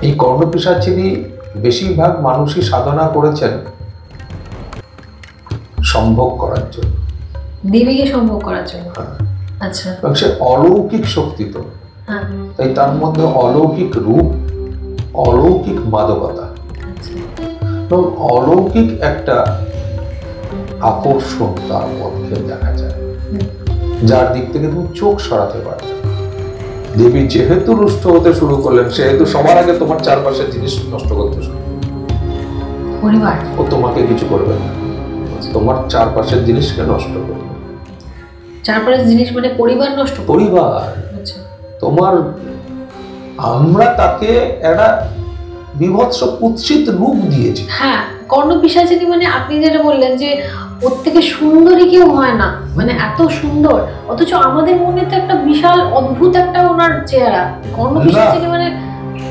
এই কর্ণপিশাচিনী বেশিরভাগ মানুষই সাধনা করেছেন সম্ভোগ করার জন্য, দেবীকে সম্ভোগ করার জন্য। আচ্ছা। এবং সে অলৌকিক শক্তি তো, তাই তার মধ্যে অলৌকিক রূপ, অলৌকিক মাদকতা এবং অলৌকিক একটা আকর্ষণ তার মধ্যে দেখা যায়, যার দিক থেকে তুমি চোখ সরাতে পারবে। দেবী যেহেতু রুষ্ট হতে শুরু করলেন, সেহেতু সবার আগে তোমার চারপাশের জিনিস নষ্ট করতে শুরু পরিবার। ও তোমাকে কিছু করবে না, তোমার চারপাশের জিনিসকে নষ্ট করবে। চারপাশের জিনিস মানে পরিবার নষ্ট? পরিবার। আচ্ছা। তোমার, আমরা তাকে একটা বিভৎস কুৎসিত রূপ দিয়েছি। হ্যাঁ, কর্ণপিশাচিনী মানে আপনি যেটা বললেন যে ওর থেকে সুন্দরী কেউ হয় না, মানে এত সুন্দর, অথচ আমাদের মনে তো একটা বিশাল অদ্ভুত একটা ওনার চেহারা। কর্ণপিশাচিনী মানে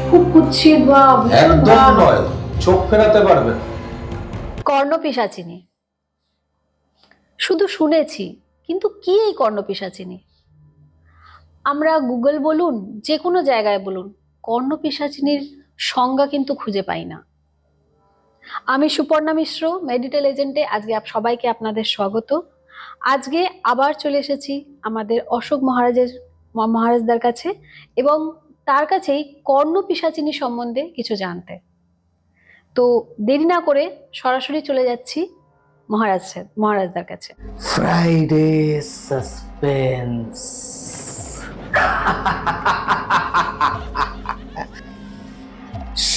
খুব কুৎসিত বা একদম নয়, চোখ ফেরাতে পারবে না। কর্ণপিশাচিনী শুধু শুনেছি, কিন্তু কি এই কর্ণপিশাচিনী? আমরা গুগল বলুন, যে কোনো জায়গায় বলুন, কর্ণপিশাচিনীর সংজ্ঞা কিন্তু খুঁজে পাই না। আমি সুপর্ণা মিশ্র, মেডিটেল এজেন্টে আজকে সবাইকে আপনাদের স্বাগত। আজকে আবার চলে এসেছি আমাদের অশোক মহারাজদার কাছে, এবং তার কাছেই কর্ণপিশাচিনী সম্বন্ধে কিছু জানতে। তো দেরি না করে সরাসরি চলে যাচ্ছি মহারাজদার কাছে। Friday suspense.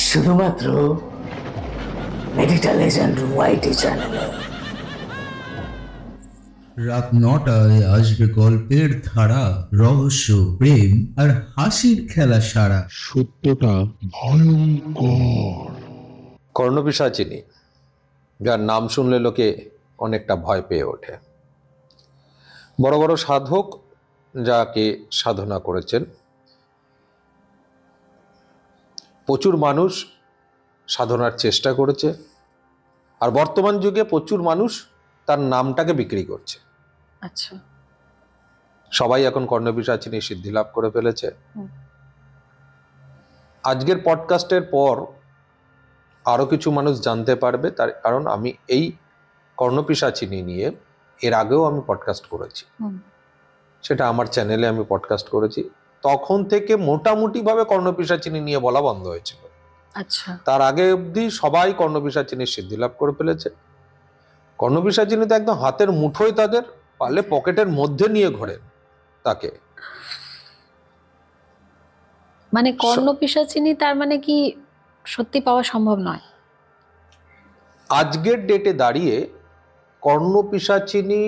শুধুমাত্র মেডিটেল এজেন্ট ওয়াইটি চ্যানেলে। রাত ৯টায় আসবে গল্পের ধারা, রহস্য, প্রেম আর হাসির খেলা সারা। সত্যটা ভয়ঙ্কর। কর্ণপিশাচিনী, যার নাম শুনলে লোকে অনেকটা ভয় পেয়ে ওঠে। বড় বড় সাধক যাকে সাধনা করেছেন, প্রচুর মানুষ সাধনার চেষ্টা করেছে, আর বর্তমান যুগে প্রচুর মানুষ তার নামটাকে বিক্রি করছে। আচ্ছা। সবাই এখন কর্ণপিশাচিনী সিদ্ধি লাভ করে ফেলেছে। আজকের পডকাস্টের পর আরো কিছু মানুষ জানতে পারবে, তার কারণ আমি এই কর্ণপিশাচিনী নিয়ে এর আগেও আমি পডকাস্ট করেছি, সেটা আমার চ্যানেলে আমি পডকাস্ট করেছি। তখন থেকে মোটামুটি ভাবে কর্ণপিশাচিনী নিয়ে বলা বন্ধ হয়েছিল। আচ্ছা। তার আগে অবধি সবাই কর্ণপিশাচিনীর সিদ্ধি লাভ করে ফেলেছে। কর্ণপিশাচিনী তো একদম হাতের মুঠোয়, তাদের পারলে পকেটের মধ্যে নিয়ে ঘোরেন তাকে। মানে কর্ণপিশাচিনী তার মানে কি সত্যি পাওয়া সম্ভব নয়? আজকের ডেটে দাঁড়িয়ে কর্ণপিশাচিনী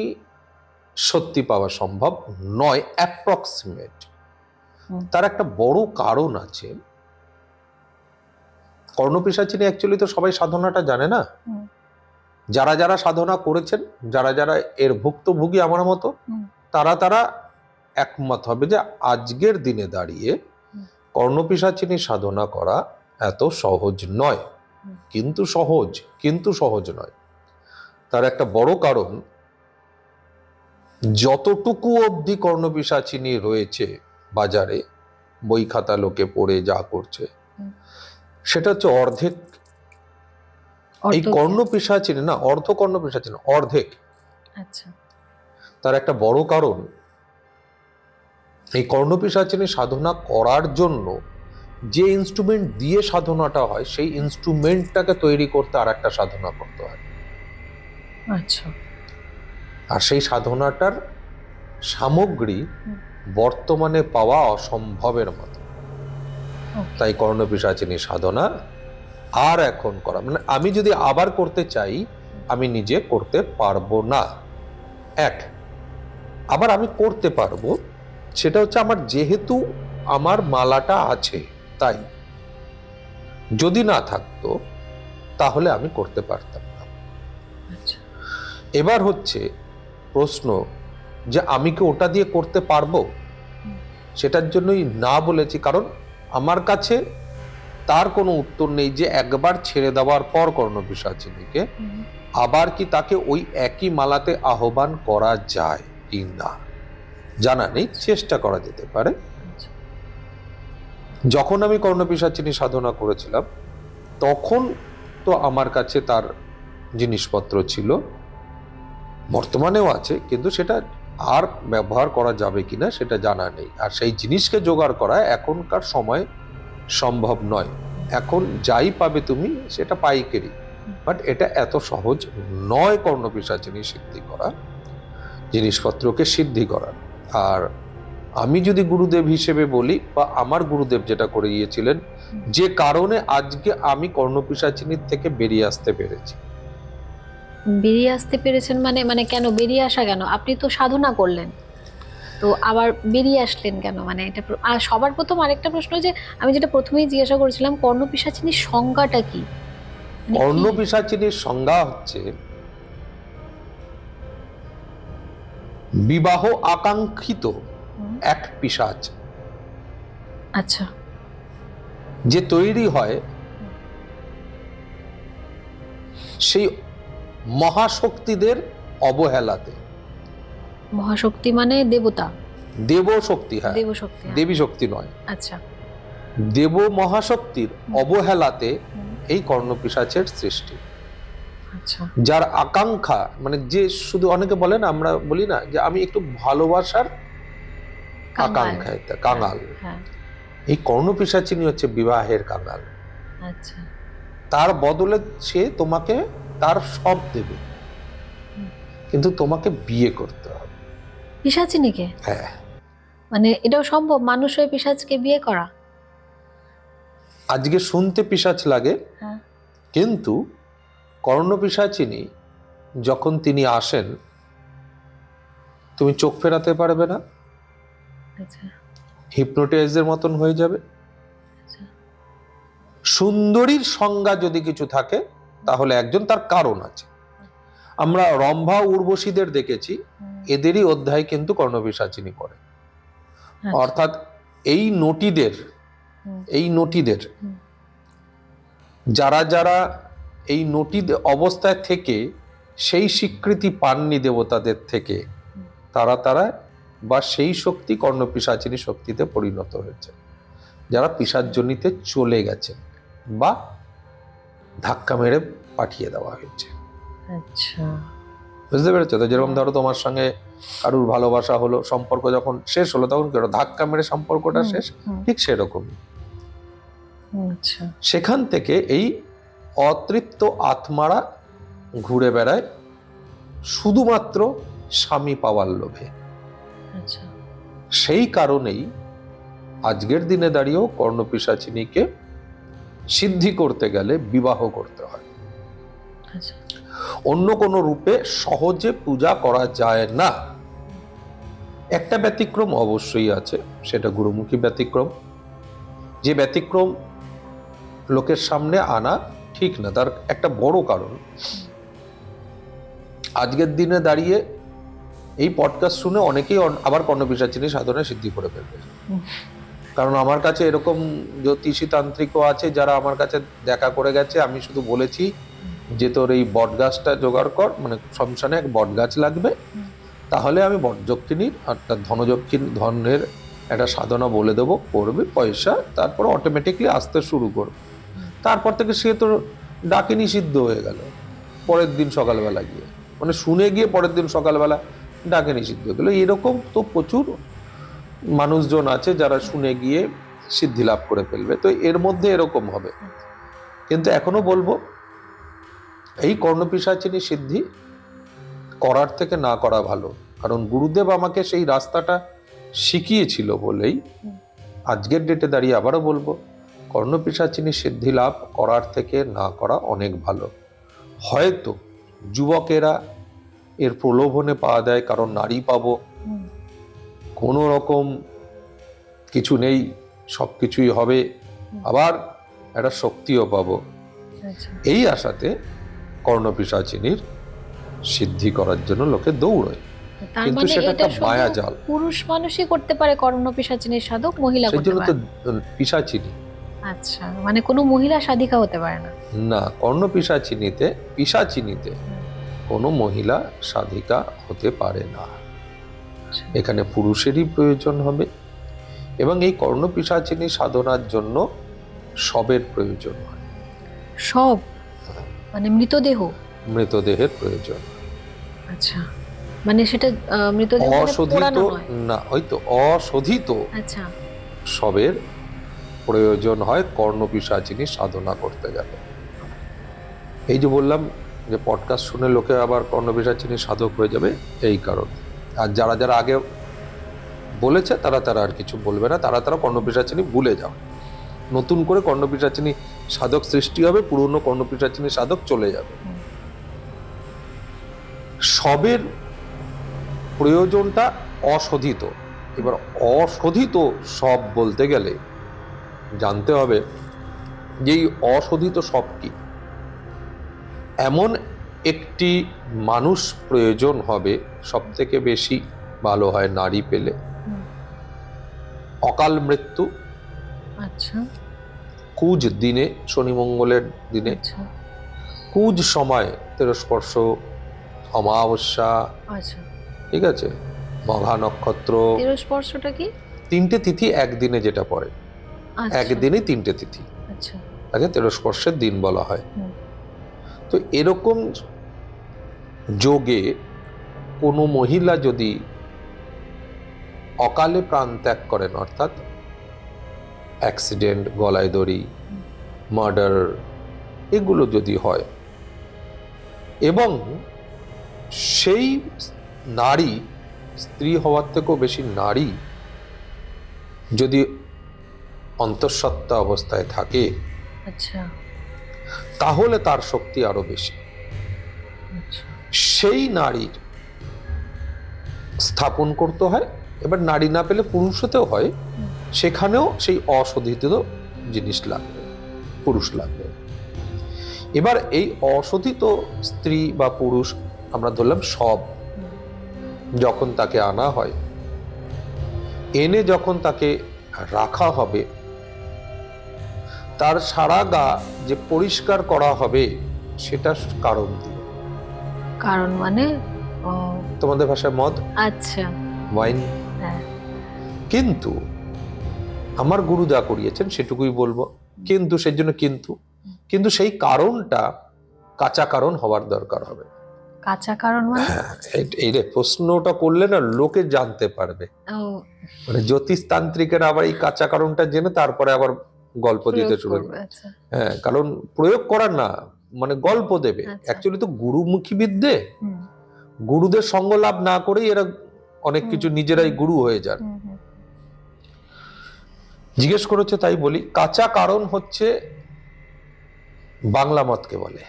সত্যি পাওয়া সম্ভব নয়, অ্যাপ্রক্সিমেট। তার একটা বড় কারণ আছে। কর্ণপিশাচিনী অ্যাকচুয়ালি তো সবাই সাধনাটা জানে না। যারা যারা সাধনা করেছেন, যারা যারা এর ভুক্তভোগী আমার মতো, তারা একমত হবে যে আজকের দিনে দাঁড়িয়ে কর্ণপিশাচিনী সাধনা করা এত সহজ নয়। কিন্তু সহজ নয়। তার একটা বড় কারণ, যতটুকু অবধি কর্ণপিশাচিনী রয়েছে বাজারে, বই খাতা লোকে পড়ে যা করছে, সেটা হচ্ছে অর্ধেক। এই কর্ণপিশাচিনী না, কর্ণপিশাচিনী অর্ধেক। আচ্ছা। তার একটা বড় কারণ, এই কর্ণপিশাচিনী সাধনা করার জন্য যে ইনস্ট্রুমেন্ট দিয়ে সাধনাটা হয়, সেই ইনস্ট্রুমেন্টটাকে তৈরি করতে আর একটা সাধনা করতে হয়। আচ্ছা। আর সেই সাধনাটার সামগ্রী বর্তমানে পাওয়া অসম্ভবের মতো। তাই কর্ণপিশাচিনী সাধনা আর এখন করা, মানে আমি যদি আবার করতে চাই, আমি নিজে করতে পারবো না। আবার আমি করতে পারবো, সেটা হচ্ছে আমার যেহেতু আমার মালাটা আছে, তাই। যদি না থাকতো তাহলে আমি করতে পারতাম না। এবার হচ্ছে প্রশ্ন যে আমি কি ওটা দিয়ে করতে পারবো? সেটার জন্যই না বলেছি, কারণ আমার কাছে তার কোনো উত্তর নেই যে একবার ছেড়ে দেওয়ার পর কর্ণপিশাচিনীকে আবার কি তাকে ওই একই মালাতে আহ্বান করা যায় কি না জানা নেই, চেষ্টা করা যেতে পারে। যখন আমি কর্ণপিশাচিনী সাধনা করেছিলাম তখন তো আমার কাছে তার জিনিসপত্র ছিল, বর্তমানেও আছে, কিন্তু সেটা আর ব্যবহার করা যাবে কিনা সেটা জানা নেই। আর সেই জিনিসকে জোগাড় করা এখনকার সময় সম্ভব নয়। এখন যাই পাবে তুমি সেটা পাইকারি, বাট এটা এত সহজ নয় কর্ণপিশাচিনী সিদ্ধি করা, জিনিসপত্রকে সিদ্ধি করা। আর আমি যদি গুরুদেব হিসেবে বলি, বা আমার গুরুদেব যেটা করে গিয়েছিলেন, যে কারণে আজকে আমি কর্ণপিশাচিনীর থেকে বেরিয়ে আসতে পেরেছি। বেরিয়ে আসতে পেরেছেন মানে মানে কেন বেরিয়ে আসা কেন? আপনি তো সাধনা করলেন, তো আবার বেরিয়ে আসলেন কেন? মানে এটা আর সবার প্রথম আরেকটা প্রশ্ন, যে আমি যেটা প্রথমেই জিজ্ঞাসা করেছিলাম, কর্ণপিশাচিনীর সংজ্ঞাটা কি? মানে কি? কর্ণপিশাচিনীর সংজ্ঞা হচ্ছে বিবাহ আকাঙ্ক্ষিত এক পিশাচ, আচ্ছা, যে তৈরি হয় সেই মহাশক্তিদের অবহেলাতে। মহাশক্তি মানে দেবতা? দেব শক্তি, হ্যাঁ, দেবশক্তি, হ্যাঁ। দেবী শক্তি নয়, আচ্ছা, দেব মহাশক্তির অবহেলাতে এই কর্ণপিশাচের সৃষ্টি। আচ্ছা, যার আকাঙ্ক্ষা, মানে যে শুধু অনেকে বলেন, আমরা বলি না যে আমি একটু ভালোবাসার কাঙাল। আকাঙ্ক্ষায় কাঙাল, হ্যাঁ, এই কর্ণপিশাচিনী হচ্ছে বিবাহের কাঙাল। আচ্ছা, তার বদলে সে তোমাকে তার সব দেবে, কিন্তু তোমাকে বিয়ে করতে হবে। পিশাচিনীকে? হ্যাঁ, মানে এটাও সম্ভব মানুষ হয়ে পিশাচকে বিয়ে করা? আজকে শুনতে পিশাচ লাগে, হ্যাঁ, কিন্তু কর্ণপিশাচিনী যখন তিনি আসেন, তুমি চোখ ফেরাতে পারবে না, আচ্ছা, হিপনোটাইজের মতন হয়ে যাবে। আচ্ছা, সুন্দরীর সংজ্ঞা যদি কিছু থাকে তাহলে একজন, তার কারণ আছে। আমরা রম্ভা উর্বশীদের দেখেছি, এদেরই অধ্যায় কিন্তু কর্ণপিশাচিনী করে। আচ্ছা, অর্থাৎ এই নটিদের, এই নটিদের যারা যারা এই নটি অবস্থায় থেকে সেই স্বীকৃতি পাননি দেবতাদের থেকে, তারা তারা বা সেই শক্তি কর্ণপিশাচিনী শক্তিতে পরিণত হয়েছে, যারা পিশাচজনিতে চলে গেছে বা ধাক্কা মেরে পাঠিয়ে দেওয়া হয়েছে। আচ্ছা, বুঝতে পেরেছো তো? যেরকম ধরো তোমার সঙ্গে কারুর ভালোবাসা হলো, সম্পর্ক যখন শেষ হলো তখন কি হলো, ধাক্কা মেরে সম্পর্কটা শেষ, ঠিক সেরকম। আচ্ছা, সেখান থেকে এই অতৃপ্ত আত্মারা ঘুরে বেড়ায় শুধুমাত্র স্বামী পাওয়ার লোভে। আচ্ছা, সেই কারণেই আজকের দিনে দাঁড়িয়েও কর্ণপিশাচিনীকে সিদ্ধি করতে গেলে বিবাহ করতে হয়। আচ্ছা, অন্য কোনো রূপে সহজে পূজা করা যায় না। একটা ব্যতিক্রম অবশ্যই আছে, সেটা গুরুমুখী ব্যতিক্রম। যে ব্যতিক্রম লোকের সামনে আনা ঠিক না, তার একটা বড় কারণ, আজকের দিনে দাঁড়িয়ে এই পডকাস্ট শুনে অনেকেই আবার কর্ণপিশাচিনী সাধনায় সিদ্ধি করে ফেলবে। কারণ আমার কাছে এরকম জ্যোতিষী তান্ত্রিকও আছে যারা আমার কাছে দেখা করে গেছে, আমি শুধু বলেছি যে তোর এই বট গাছটা জোগাড় কর, মানে শ্মশানে এক বট গাছ লাগবে, তাহলে আমি বটযক্ষিণীর অর্থাৎ ধনের একটা সাধনা বলে দেবো, করবে, পয়সা তারপর অটোমেটিকলি আসতে শুরু করবে। তারপর থেকে সে তো ডাকিনী সিদ্ধ হয়ে গেল পরের দিন সকালবেলা গিয়ে, মানে শুনে গিয়ে পরের দিন সকালবেলা ডাকিনী সিদ্ধ হয়ে গেল। এরকম তো প্রচুর মানুষজন আছে যারা শুনে গিয়ে সিদ্ধি লাভ করে ফেলবে। তো এর মধ্যে এরকম হবে, কিন্তু এখনো বলবো এই কর্ণপিশাচিনী সিদ্ধি করার থেকে না করা ভালো। কারণ গুরুদেব আমাকে সেই রাস্তাটা শিখিয়েছিল বলেই আজকের ডেটে দাঁড়িয়ে আবারও বলবো, কর্ণপিশাচিনী সিদ্ধি লাভ করার থেকে না করা অনেক ভালো। হয়তো যুবকেরা এর প্রলোভনে পাওয়া দেয়, কারণ নারী পাবো, কোনো রকম কিছু নেই, সব কিছুই হবে, আবার একটা শক্তিও পাবো, আচ্ছা, এই আশাতে কর্ণপিশাচিনীর সিদ্ধি করার জন্য লোকে দৌড়য়। তার কিন্তু মানে সেটা এটা একটা শুধু মায়াজাল। পুরুষ মানুষই করতে পারে কর্ণপিশাচিনীর সাধক, মহিলা সেই করতে জন্য তো পারে? পিশাচিনী আচ্ছা, মানে কোনো মহিলা সাধিকা হতে পারে না? না, পিশাচিনীতে কোনো মহিলা সাধিকা হতে পারে না। এখানে পুরুষেরই প্রয়োজন হবে, এবং এই কর্ণপিশাচিনী সাধনার জন্য শবের প্রয়োজন হয়, সব মানে মৃতদেহ? মৃতদেহের প্রয়োজন। আচ্ছা, মানে সেটা মৃতদেহ মানে অশোধিত পোড়ানো নয়? না, ওই তো অশোধিত আচ্ছা, শবের প্রয়োজন হয় কর্ণপিশাচিনী সাধনা করতে গেলে। এই যে বললাম যে পডকাস্ট শুনে লোকে আবার কর্ণপিশাচিনী সাধক হয়ে যাবে, এই কারণ। আর যারা যারা আগে বলেছে তারা আর কিছু বলবে না, তারা কর্ণপিশাচিনী ভুলে যাও। নতুন করে কর্ণপিশাচিনী সাধক সৃষ্টি হবে, পুরনো কর্ণপিশাচিনী সাধক চলে যাবে। সবের প্রয়োজনটা অশোধিত। এবার অশোধিত সব বলতে গেলে জানতে হবে যে এই অশোধিত সব কি। এমন একটি মানুষ প্রয়োজন হবে, সব থেকে বেশি ভালো হয় নারী পেলে। অকাল মৃত্যু, আচ্ছা, কুজ দিনে, শনি মঙ্গলের দিনে, আচ্ছা, কুজ সময়, তেরস্পর্শ, অমাবস্যা, আচ্ছা। ঠিক আছে, মঘা নক্ষত্র, তিরস্পর্শটা কি? তিনটে তিথি একদিনে যেটা পড়ে, আচ্ছা, একদিনে তিনটে তিথি, আচ্ছা, তাকে তেরস্পর্শের দিন বলা হয়। হুম, তো এরকম যোগে কোনো মহিলা যদি অকালে প্রাণ ত্যাগ করেন, অর্থাৎ অ্যাক্সিডেন্ট, গলায় দড়ি, মার্ডার, এগুলো যদি হয়, এবং সেই নারী, স্ত্রী হওয়ার থেকেও বেশি নারী যদি অন্তঃসত্ত্বা অবস্থায় থাকে, আচ্ছা, তাহলে তার শক্তি আরো বেশি। আচ্ছা, সেই নারীর স্থাপন করতে হয়। এবার নারী না পেলে পুরুষতেও হয়, সেখানেও সেই অশোধিত জিনিস লাগবে, পুরুষ লাগবে। এবার এই অশোধিত স্ত্রী বা পুরুষ আমরা ধরলাম সব, যখন তাকে আনা হয়, এনে যখন তাকে রাখা হবে, তার সারা গা যে পরিষ্কার করা হবে সেটা কারণ দিয়ে। কারণ মানে? ও, তোমাদের ভাষায় মদ, আচ্ছা, ওয়াইন। হ্যাঁ, কিন্তু আমার গুরু যা করিয়েছেন সেটুকুই বলবো। কিন্তু সেই জন্য কিন্তু সেই কারণটা কাঁচা কারণ হওয়ার দরকার হবে। কাঁচা কারণ মানে? এই রে প্রশ্নটা করলে না লোকে জানতে পারবে, ও, মানে জ্যোতিষতান্ত্রিকেরা আবার এই কাঁচা কারণটা জেনে তারপরে আবার গল্প দিতে শুরু করবে, করবে। আচ্ছা, হ্যাঁ, কারণ প্রয়োগ করার না, মানে গল্প দেবে। আচ্ছা। অ্যাকচুয়ালি তো গুরুমুখী বিদ্যে, হুম, গুরুদের সঙ্গ লাভ না করেই এরা অনেক কিছু নিজেরাই গুরু হয়ে যান। হুম, হুম, জিজ্ঞেস করেছে তাই বলি, কাঁচা কারণ হচ্ছে বাংলা মতকে বলে।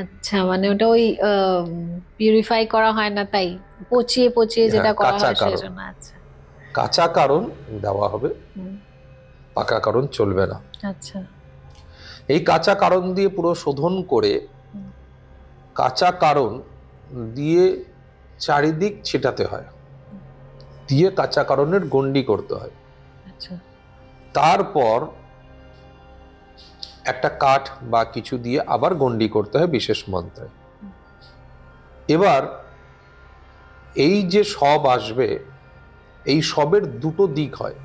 আচ্ছা, মানে ওটা ওই পিউরিফাই করা হয় না, তাই পচিয়ে পচিয়ে যেটা হ্যাঁ, করা কাঁচা হয় কারণ। সেজন্য। আচ্ছা, কাঁচা কারণ দেওয়া হবে, হুম, পাকা কারণ চলবে না। আচ্ছা, এই কাঁচা কারণ দিয়ে পুরো শোধন করে কাঁচা কারণ দিয়ে চারিদিক ছিটাতে হয়, দিয়ে কাঁচা কারণের গণ্ডি করতে হয়। আচ্ছা, তারপর একটা কাঠ বা কিছু দিয়ে আবার গণ্ডি করতে হয় বিশেষ মন্ত্রে। এবার এই যে সব আসবে, এই সবের দুটো দিক হয়।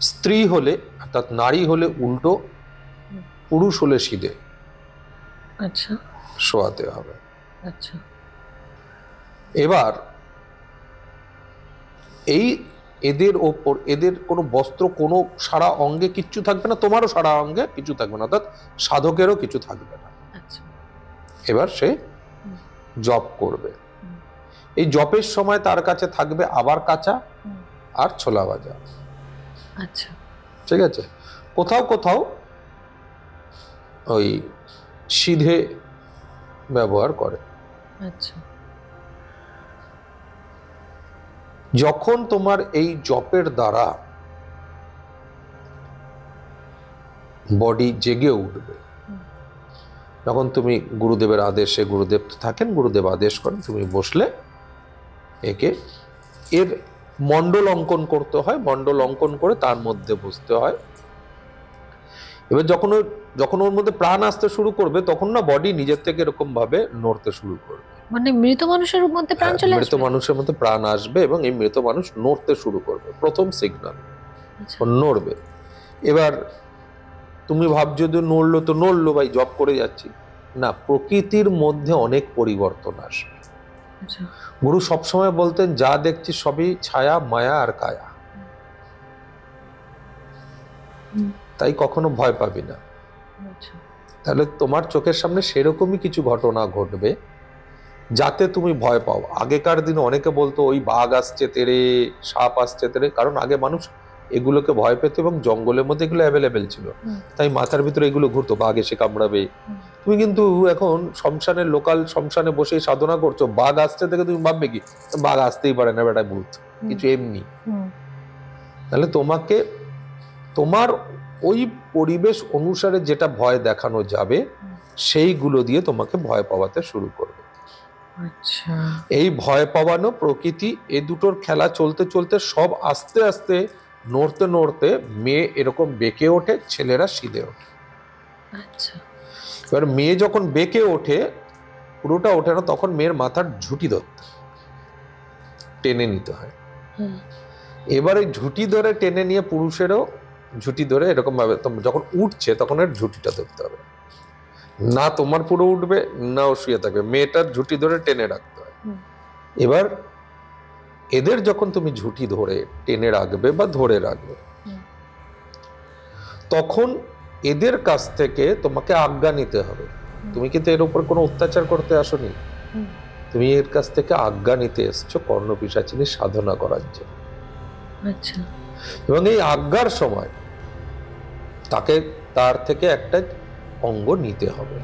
স্ত্রী হলে অর্থাৎ নারী হলে উল্টো, পুরুষ হলে সিধে আচ্ছা, শোয়াতে হবে। আচ্ছা, এবার এই এদের ওপর, এদের কোনো বস্ত্র, কোনো সারা অঙ্গে কিচ্ছু থাকবে না, তোমারও সারা অঙ্গে কিছু থাকবে না, অর্থাৎ সাধকেরও কিছু থাকবে না। আচ্ছা, এবার সে জপ করবে। এই জপের সময় তার কাছে থাকবে আবার কাঁচা আর ছোলা ভাজা। আচ্ছা, ঠিক আছে, কোথাও কোথাও ওই সিধে ব্যবহার করে। আচ্ছা, যখন তোমার এই জপের দ্বারা বডি জেগে উঠবে, যখন তুমি গুরুদেবের আদেশে, গুরুদেব তো থাকেন, গুরুদেব আদেশ করেন, তুমি বসলে একে এর মণ্ডল অঙ্কন করতে হয়, মণ্ডল অঙ্কন করে তার মধ্যে বসতে হয়। এবার যখন ওর মধ্যে প্রাণ আসতে শুরু করবে, তখন না বডি নিজের থেকে এরকম ভাবে নড়তে শুরু করবে। মানে মৃত মানুষের মধ্যে প্রাণ চলে মৃত আসবে? মানুষের মধ্যে প্রাণ আসবে এবং এই মৃত মানুষ নড়তে শুরু করবে, প্রথম সিগন্যাল আচ্ছা। নড়বে। এবার তুমি ভাবছো যে নড়লো তো নড়লো, ভাই জব করে যাচ্ছি, না, প্রকৃতির মধ্যে অনেক পরিবর্তন আসবে। আচ্ছা। গুরু সবসময় বলতেন যা দেখছি সবই ছায়া, মায়া আর কায়া। হুম। তাই কখনো ভয় পাবি না। আচ্ছা। তাহলে তোমার চোখের সামনে সেরকমই কিছু ঘটনা ঘটবে যাতে তুমি ভয় পাও। আগেকার দিনে অনেকে বলতো ওই বাঘ আসছে তেরে, সাপ আসছে তেরে, কারণ আগে মানুষ এগুলোকে ভয় পেত এবং জঙ্গলের মধ্যে এগুলো অ্যাভেলেবেল ছিল, হুম। তাই মাথার ভিতরে এগুলো ঘুরতো, বাঘ এসে কামড়াবে। হুম। তুমি কিন্তু এখন শ্মশানের লোকাল শ্মশানে বসে সাধনা করছো, বাঘ আসছে থেকে তুমি ভাববে কি বাঘ আসতেই পারে না, বেটা ভূত, কিছু এমনি। হুম। তাহলে তোমাকে তোমার ওই পরিবেশ অনুসারে যেটা ভয় দেখানো যাবে সেইগুলো দিয়ে তোমাকে ভয় পাওয়াতে শুরু করবে। আচ্ছা। এই ভয় পাওয়ানো প্রকৃতি, এ দুটোর খেলা চলতে চলতে সব আস্তে আস্তে নড়তে নড়তে মেয়ে এরকম বেঁকে ওঠে, ছেলেরা সিধে ওঠে। আচ্ছা। এবার মেয়ে যখন বেঁকে ওঠে, পুরোটা ওঠে না, তখন মেয়ের মাথার ঝুঁটি ধরতে হয়, টেনে নিতে হয়। হুম। এবার ওই ঝুঁটি ধরে টেনে নিয়ে, পুরুষেরও ঝুঁটি ধরে এরকম ভাবে যখন উঠছে তখন এর ঝুঁটিটা ধরতে হবে, না তোমার পুরো উঠবে না ও শুয়ে থাকবে, মেয়েটার ঝুঁটি ধরে টেনে রাখতে হয়। হুম। এবার এদের যখন তুমি ঝুঁটি ধরে টেনে রাখবে বা ধরে রাখবে, হুম। তখন এদের কাছ থেকে তোমাকে আজ্ঞা নিতে হবে। তুমি কিন্তু এর উপর কোনো অত্যাচার করতে আসোনি, হুম। তুমি এর কাছ থেকে আজ্ঞা নিতে এসছো কর্ণপিশাচিনী সাধনা করার জন্য। আচ্ছা। এবং এই আজ্ঞার সময় তাকে তার থেকে একটা অঙ্গ নিতে হবে,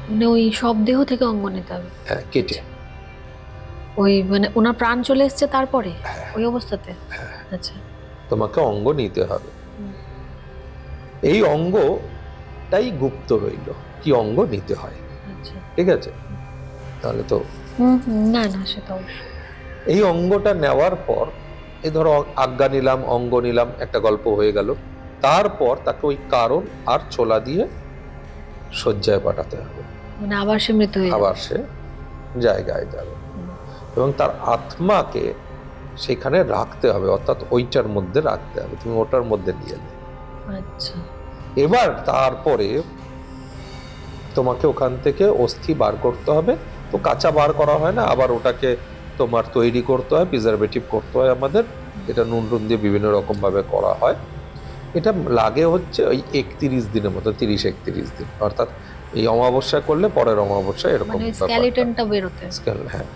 মানে ওই সব দেহ থেকে অঙ্গ নিতে হবে? হ্যাঁ, কেটে। ওই মানে ওনার প্রাণ চলে এসছে তারপরে ওই অবস্থাতে? আচ্ছা। তোমাকে অঙ্গ নিতে হবে। হুম। এই অঙ্গটাই গুপ্ত রইল, কি অঙ্গ নিতে হয়, আচ্ছা। ঠিক আছে? তাহলে তো না না, সেটা অবশ্যই। এই অঙ্গটা নেওয়ার পর, এই ধরো আজ্ঞা নিলাম, অঙ্গ নিলাম, একটা গল্প হয়ে গেল। তারপর তাকে ওই কারণ আর ছোলা দিয়ে শয্যায় পাঠাতে হবে, মানে আবার সে মৃত হয়ে যাবে? আবার সে জায়গায় যাবে এবং তার আত্মাকে সেখানে রাখতে হবে, অর্থাৎ ওইটার মধ্যে রাখতে হবে, তুমি ওটার মধ্যে নিয়ে এলে। আচ্ছা। এবার তারপরে তোমাকে ওখান থেকে অস্থি বার করতে হবে। তো কাঁচা বার করা হয় না, আবার ওটাকে তোমার তৈরি করতে হয়, প্রিজারভেটিভ করতে হয় আমাদের। এটা নুন টুন দিয়ে বিভিন্ন রকম ভাবে করা হয়। এটা লাগে হচ্ছে ওই 31 দিনের মতো, 30-31 দিন, অর্থাৎ এই অমাবস্যা করলে পরের অমাবস্যা এরকম মানে ব্যাপারটা। স্কেলিটনটা বেরোতে? হ্যাঁ।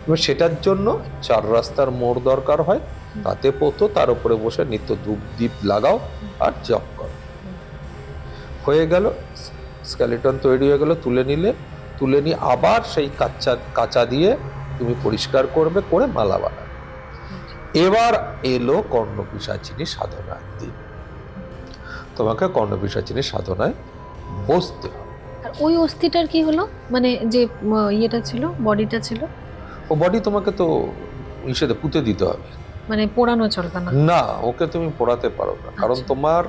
এবার সেটার জন্য 4 রাস্তার মোড় দরকার হয়, তাতে পোতো, তার উপরে বসে নিত্য ধূপ দ্বীপ লাগাও আর জপ করো। হয়ে গেল, স্কেলিটন তৈরি হয়ে গেল, তুলে নিলে, তুলে নিয়ে আবার সেই কাঁচা দিয়ে তুমি পরিষ্কার করবে, করে মালা বানাবে। এবার এলো কর্ণপিশাচিনী সাধনার দিন, তোমাকে কর্ণপিশাচিনী সাধনায় বসতে হবে। আর ওই অস্থিটার কি হলো, মানে যে ইয়েটা ছিল, বডিটা ছিল? ও বডি তোমাকে তো ইসেতে পুঁতে দিতে হবে। মানে পোড়ানো চলবে না? না, ওকে তুমি পোড়াতে পারো না, কারণ আচ্ছা। তোমার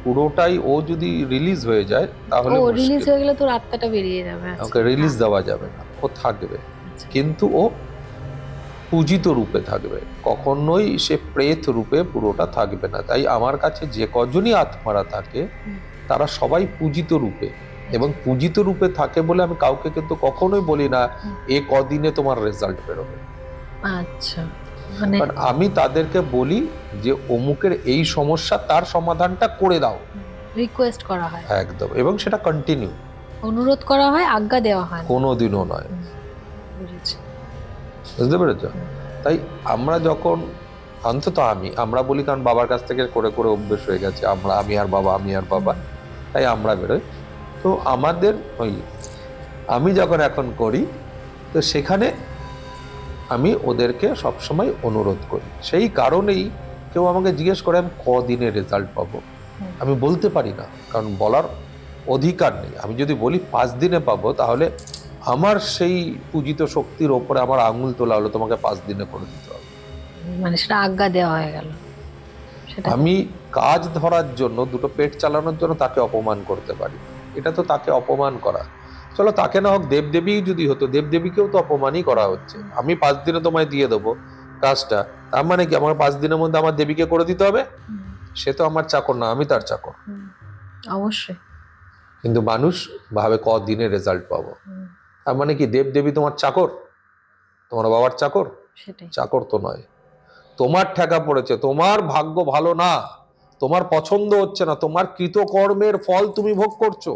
পুরোটাই, ও যদি রিলিজ হয়ে যায় তাহলে ও রিলিজ মুশকিল। হয়ে গেলে তোর আত্মাটা বেরিয়ে যাবে? আচ্ছা। ওকে রিলিজ দেওয়া যাবে না, ও থাকবে, আচ্ছা। কিন্তু ও পূজিত রূপে থাকবে, কখনোই সে প্রেত রূপে পুরোটা থাকবে না। তাই আমার কাছে যে কজনই আত্মারা থাকে তারা সবাই পূজিত রূপে, এবং পূজিত রূপে থাকে বলে আমি কাউকে কিন্তু কখনোই বলি না এ কদিনে তোমার রেজাল্ট বেরোবে। আচ্ছা। মানে কারণ আমি তাদেরকে বলি যে অমুকের এই সমস্যা, তার সমাধানটা করে দাও, রিকোয়েস্ট করা হয় একদম, এবং সেটা কন্টিনিউ, অনুরোধ করা হয়, আজ্ঞা দেওয়া হয় না। কোনোদিনও নয়। বুঝেছি। বুঝতে পেরেছ? তাই আমরা যখন, অন্তত আমরা বলি, কারণ বাবার কাছ থেকে করে করে অভ্যেস হয়ে গেছে, আমি আর বাবা, তাই আমরা বেরোই। তো আমাদের ওই আমি যখন এখন করি, তো সেখানে আমি ওদেরকে সবসময় অনুরোধ করি। সেই কারণেই কেউ আমাকে জিজ্ঞেস করে আমি কদিনে রেজাল্ট পাবো, আমি বলতে পারি না, কারণ বলার অধিকার নেই। আমি যদি বলি 5 দিনে পাবো, তাহলে আমার সেই পূজিত শক্তির ওপরে আমার আঙুল তোলা হলো, তোমাকে 5 দিনে করে দিতে হবে। মানে সেটা আজ্ঞা দেওয়া হয়ে গেল। সেটা আমি কাজ ধরার জন্য, দুটো পেট চালানোর জন্য তাকে অপমান করতে পারি, এটা তো তাকে অপমান করা। চলো তাকে না হোক, দেবদেবী যদি হতো, দেবদেবীকেও তো অপমানই করা হচ্ছে। আমি 5 দিনে তোমায় দিয়ে দেবো কাজটা, তার মানে কি আমার 5 দিনের মধ্যে আমার দেবীকে করে দিতে হবে? সে তো আমার চাকর না, আমি তার চাকর। অবশ্যই। কিন্তু মানুষ ভাবে কদিনে রেজাল্ট পাবো। তার মানে কি দেবদেবী তোমার চাকর, তোমার বাবার চাকর? সেটাই। চাকর তো নয়। তোমার ঠেকা পড়েছে, তোমার ভাগ্য ভালো না, তোমার পছন্দ হচ্ছে না, তোমার কৃতকর্মের ফল তুমি ভোগ করছো,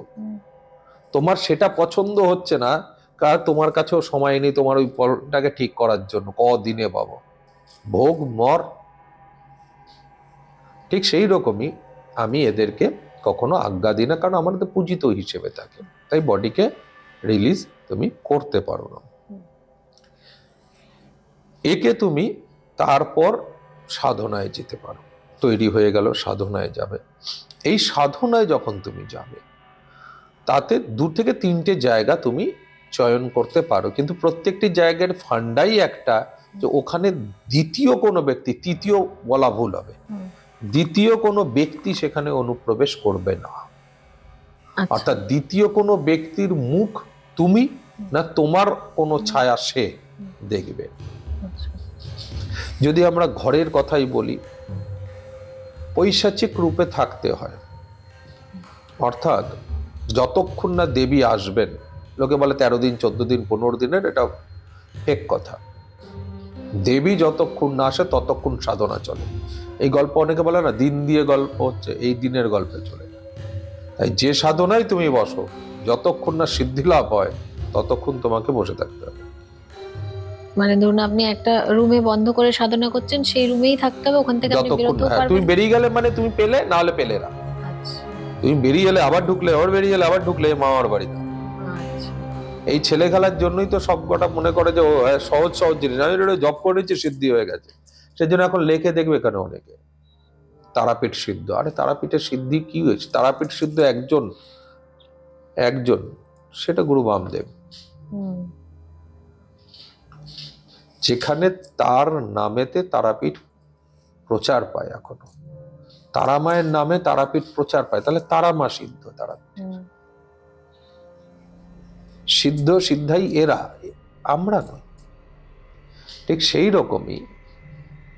তোমার সেটা পছন্দ হচ্ছে না, কারণ তোমার কাছেও সময় নেই তোমার ওই ফলটাকে ঠিক করার জন্য। কদিনে পাবো? ভোগ মর। ঠিক সেই রকমই আমি এদেরকে কখনো আজ্ঞা দিই না, কারণ আমার তো পূজিত হিসেবে থাকে, তাই বডিকে রিলিজ তুমি করতে পারো না। একে তুমি তারপর সাধনায় যেতে পারো, তৈরি হয়ে গেল, সাধনায় যাবে। এই সাধনায় যখন তুমি যাবে, তাতে 2 থেকে 3টে জায়গা তুমি চয়ন করতে পারো, কিন্তু প্রত্যেকটি জায়গার ফান্ডাই একটা, যে ওখানে দ্বিতীয় কোনো ব্যক্তি, তৃতীয় বলা ভুল হবে, দ্বিতীয় কোনো ব্যক্তি সেখানে অনুপ্রবেশ করবে না। অর্থাৎ দ্বিতীয় কোনো ব্যক্তির মুখ তুমি না তোমার কোনো ছায়া সে দেখবে। যদি আমরা ঘরের কথাই বলি, পৈশাচিক রূপে থাকতে হয়, অর্থাৎ যতক্ষণ না দেবী আসবেন, লোকে বলে 13 দিন 14 দিন 15 দিনের, এটা এক কথা। দেবী যতক্ষণ না আসে ততক্ষণ সাধনা চলে। এই গল্প অনেকে বলে না, দিন দিয়ে গল্প হচ্ছে, এই দিনের গল্পে চলে না। তাই যে সাধনায় তুমি বসো, যতক্ষণ না সিদ্ধি লাভ হয় ততক্ষণ তোমাকে বসে থাকতে হবে। মানে ধরুন আপনি একটা রুমে বন্ধ করে সাধনা করছেন, সেই রুমেই থাকতে হবে, ওখান থেকে আপনি যতক্ষণ, বেরোতেও পারবেন তুমি না? বেরিয়ে গেলে মানে তুমি পেলে, না হলে পেলে না। আচ্ছা তুমি বেরিয়ে এলে আবার ঢুকলে, আবার বেরিয়ে এলে আবার ঢুকলে, মামার বাড়িতে। আচ্ছা। এই ছেলে খেলার জন্যই তো সব কটা মনে করে যে ও সহজ সহজ জিনিস, আমি জব করেছি সিদ্ধি হয়ে গেছে, সেজন্য এখন লেখে দেখবে কেন অনেকে তারাপীঠ সিদ্ধ। আরে তারাপীঠের সিদ্ধি কি হয়েছে? তারাপীঠ সিদ্ধ একজন, সেটা গুরু বামদেব। যেখানে তার নামেতে তারাপীঠ প্রচার পায়, এখনো তারা মায়ের নামে তারাপীঠ প্রচার পায়, তাহলে তারা মা সিদ্ধ। তারাপীঠ সিদ্ধ, সিদ্ধাই এরা, আমরা নয়। ঠিক সেই রকমই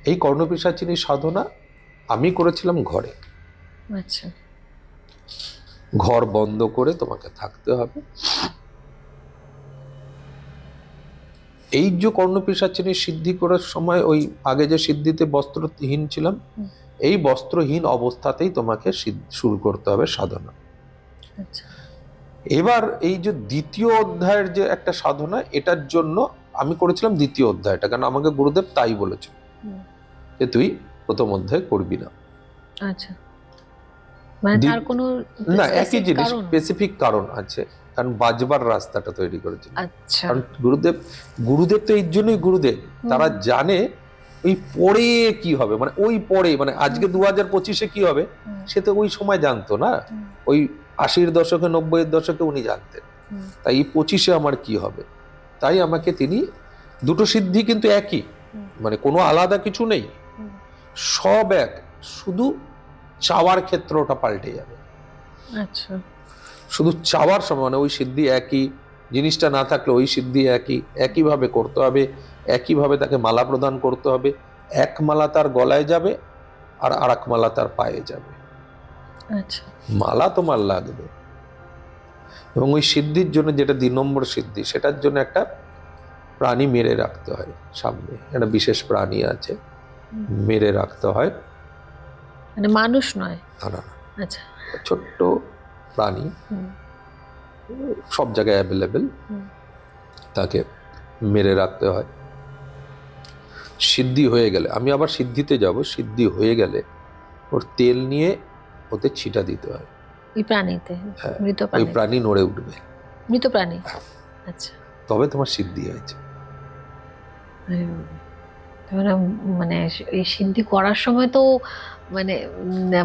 এই কর্ণপিশাচিনী সাধনা আমি করেছিলাম ঘরে। আচ্ছা। ঘর বন্ধ করে তোমাকে থাকতে হবে। এই যে কর্ণপিশাচিনী সিদ্ধি করার সময়, ওই আগে যে সিদ্ধিতে বস্ত্রহীন ছিলাম, এই বস্ত্রহীন অবস্থাতেই তোমাকে শুরু করতে হবে সাধনা। আচ্ছা। এবার এই যে দ্বিতীয় অধ্যায়ের যে একটা সাধনা, এটার জন্য আমি করেছিলাম দ্বিতীয় অধ্যায়টা, কারণ আমাকে গুরুদেব তাই বলেছিল যে তুই প্রথম অধ্যায় করবি না। আচ্ছা, মানে তার কোনো না, একই জিনিস, স্পেসিফিক কারণ আছে, কারণ বাজবার রাস্তাটা তৈরি করেছিল। আচ্ছা। কারণ গুরুদেব তো এই জন্যই গুরুদেব, তারা জানে ওই পরে কি হবে, মানে ওই পরে, মানে আজকে 2025-এ কি হবে সে তো ওই সময় জানতো না। ওই 80-এর দশকে 90-এর দশকে উনি জানতেন, তাই এই 25-এ আমার কি হবে। তাই আমাকে তিনি, দুটো সিদ্ধি কিন্তু একই, মানে কোনো আলাদা কিছু নেই, সব এক, শুধু চাওয়ার ক্ষেত্রটা পাল্টে যাবে। আচ্ছা। শুধু চাওয়ার সময়, মানে ওই সিদ্ধি একই, জিনিসটা না থাকলে ওই সিদ্ধি একইভাবে করতে হবে, একইভাবে তাকে মালা প্রদান করতে হবে। এক মালা তার গলায় যাবে আর আরেক মালা তার পায়ে যাবে। আচ্ছা। মালা তোমার লাগবে। এবং ওই সিদ্ধির জন্য, যেটা 2 নম্বর সিদ্ধি, সেটার জন্য একটা প্রাণী মেরে রাখতে হয় সামনে, একটা বিশেষ প্রাণী আছে, মেরে রাখতে হয়। মানে মানুষ নয়? না, আচ্ছা। ছোট্ট প্রাণী, সব জায়গায় অ্যাভেলেবেল, তাকে মেরে রাখতে হয়। সিদ্ধি হয়ে গেলে, আমি আবার সিদ্ধিতে যাব, সিদ্ধি হয়ে গেলে ওর তেল নিয়ে ওতে ছিটা দিতে হয় ওই প্রাণীতে, মৃত ওই প্রাণী? প্রাণী নড়ে উঠবে, মৃত প্রাণী। আচ্ছা। তবে তোমার সিদ্ধি হয়েছে। মানে এই সিদ্ধি করার সময় তো মানে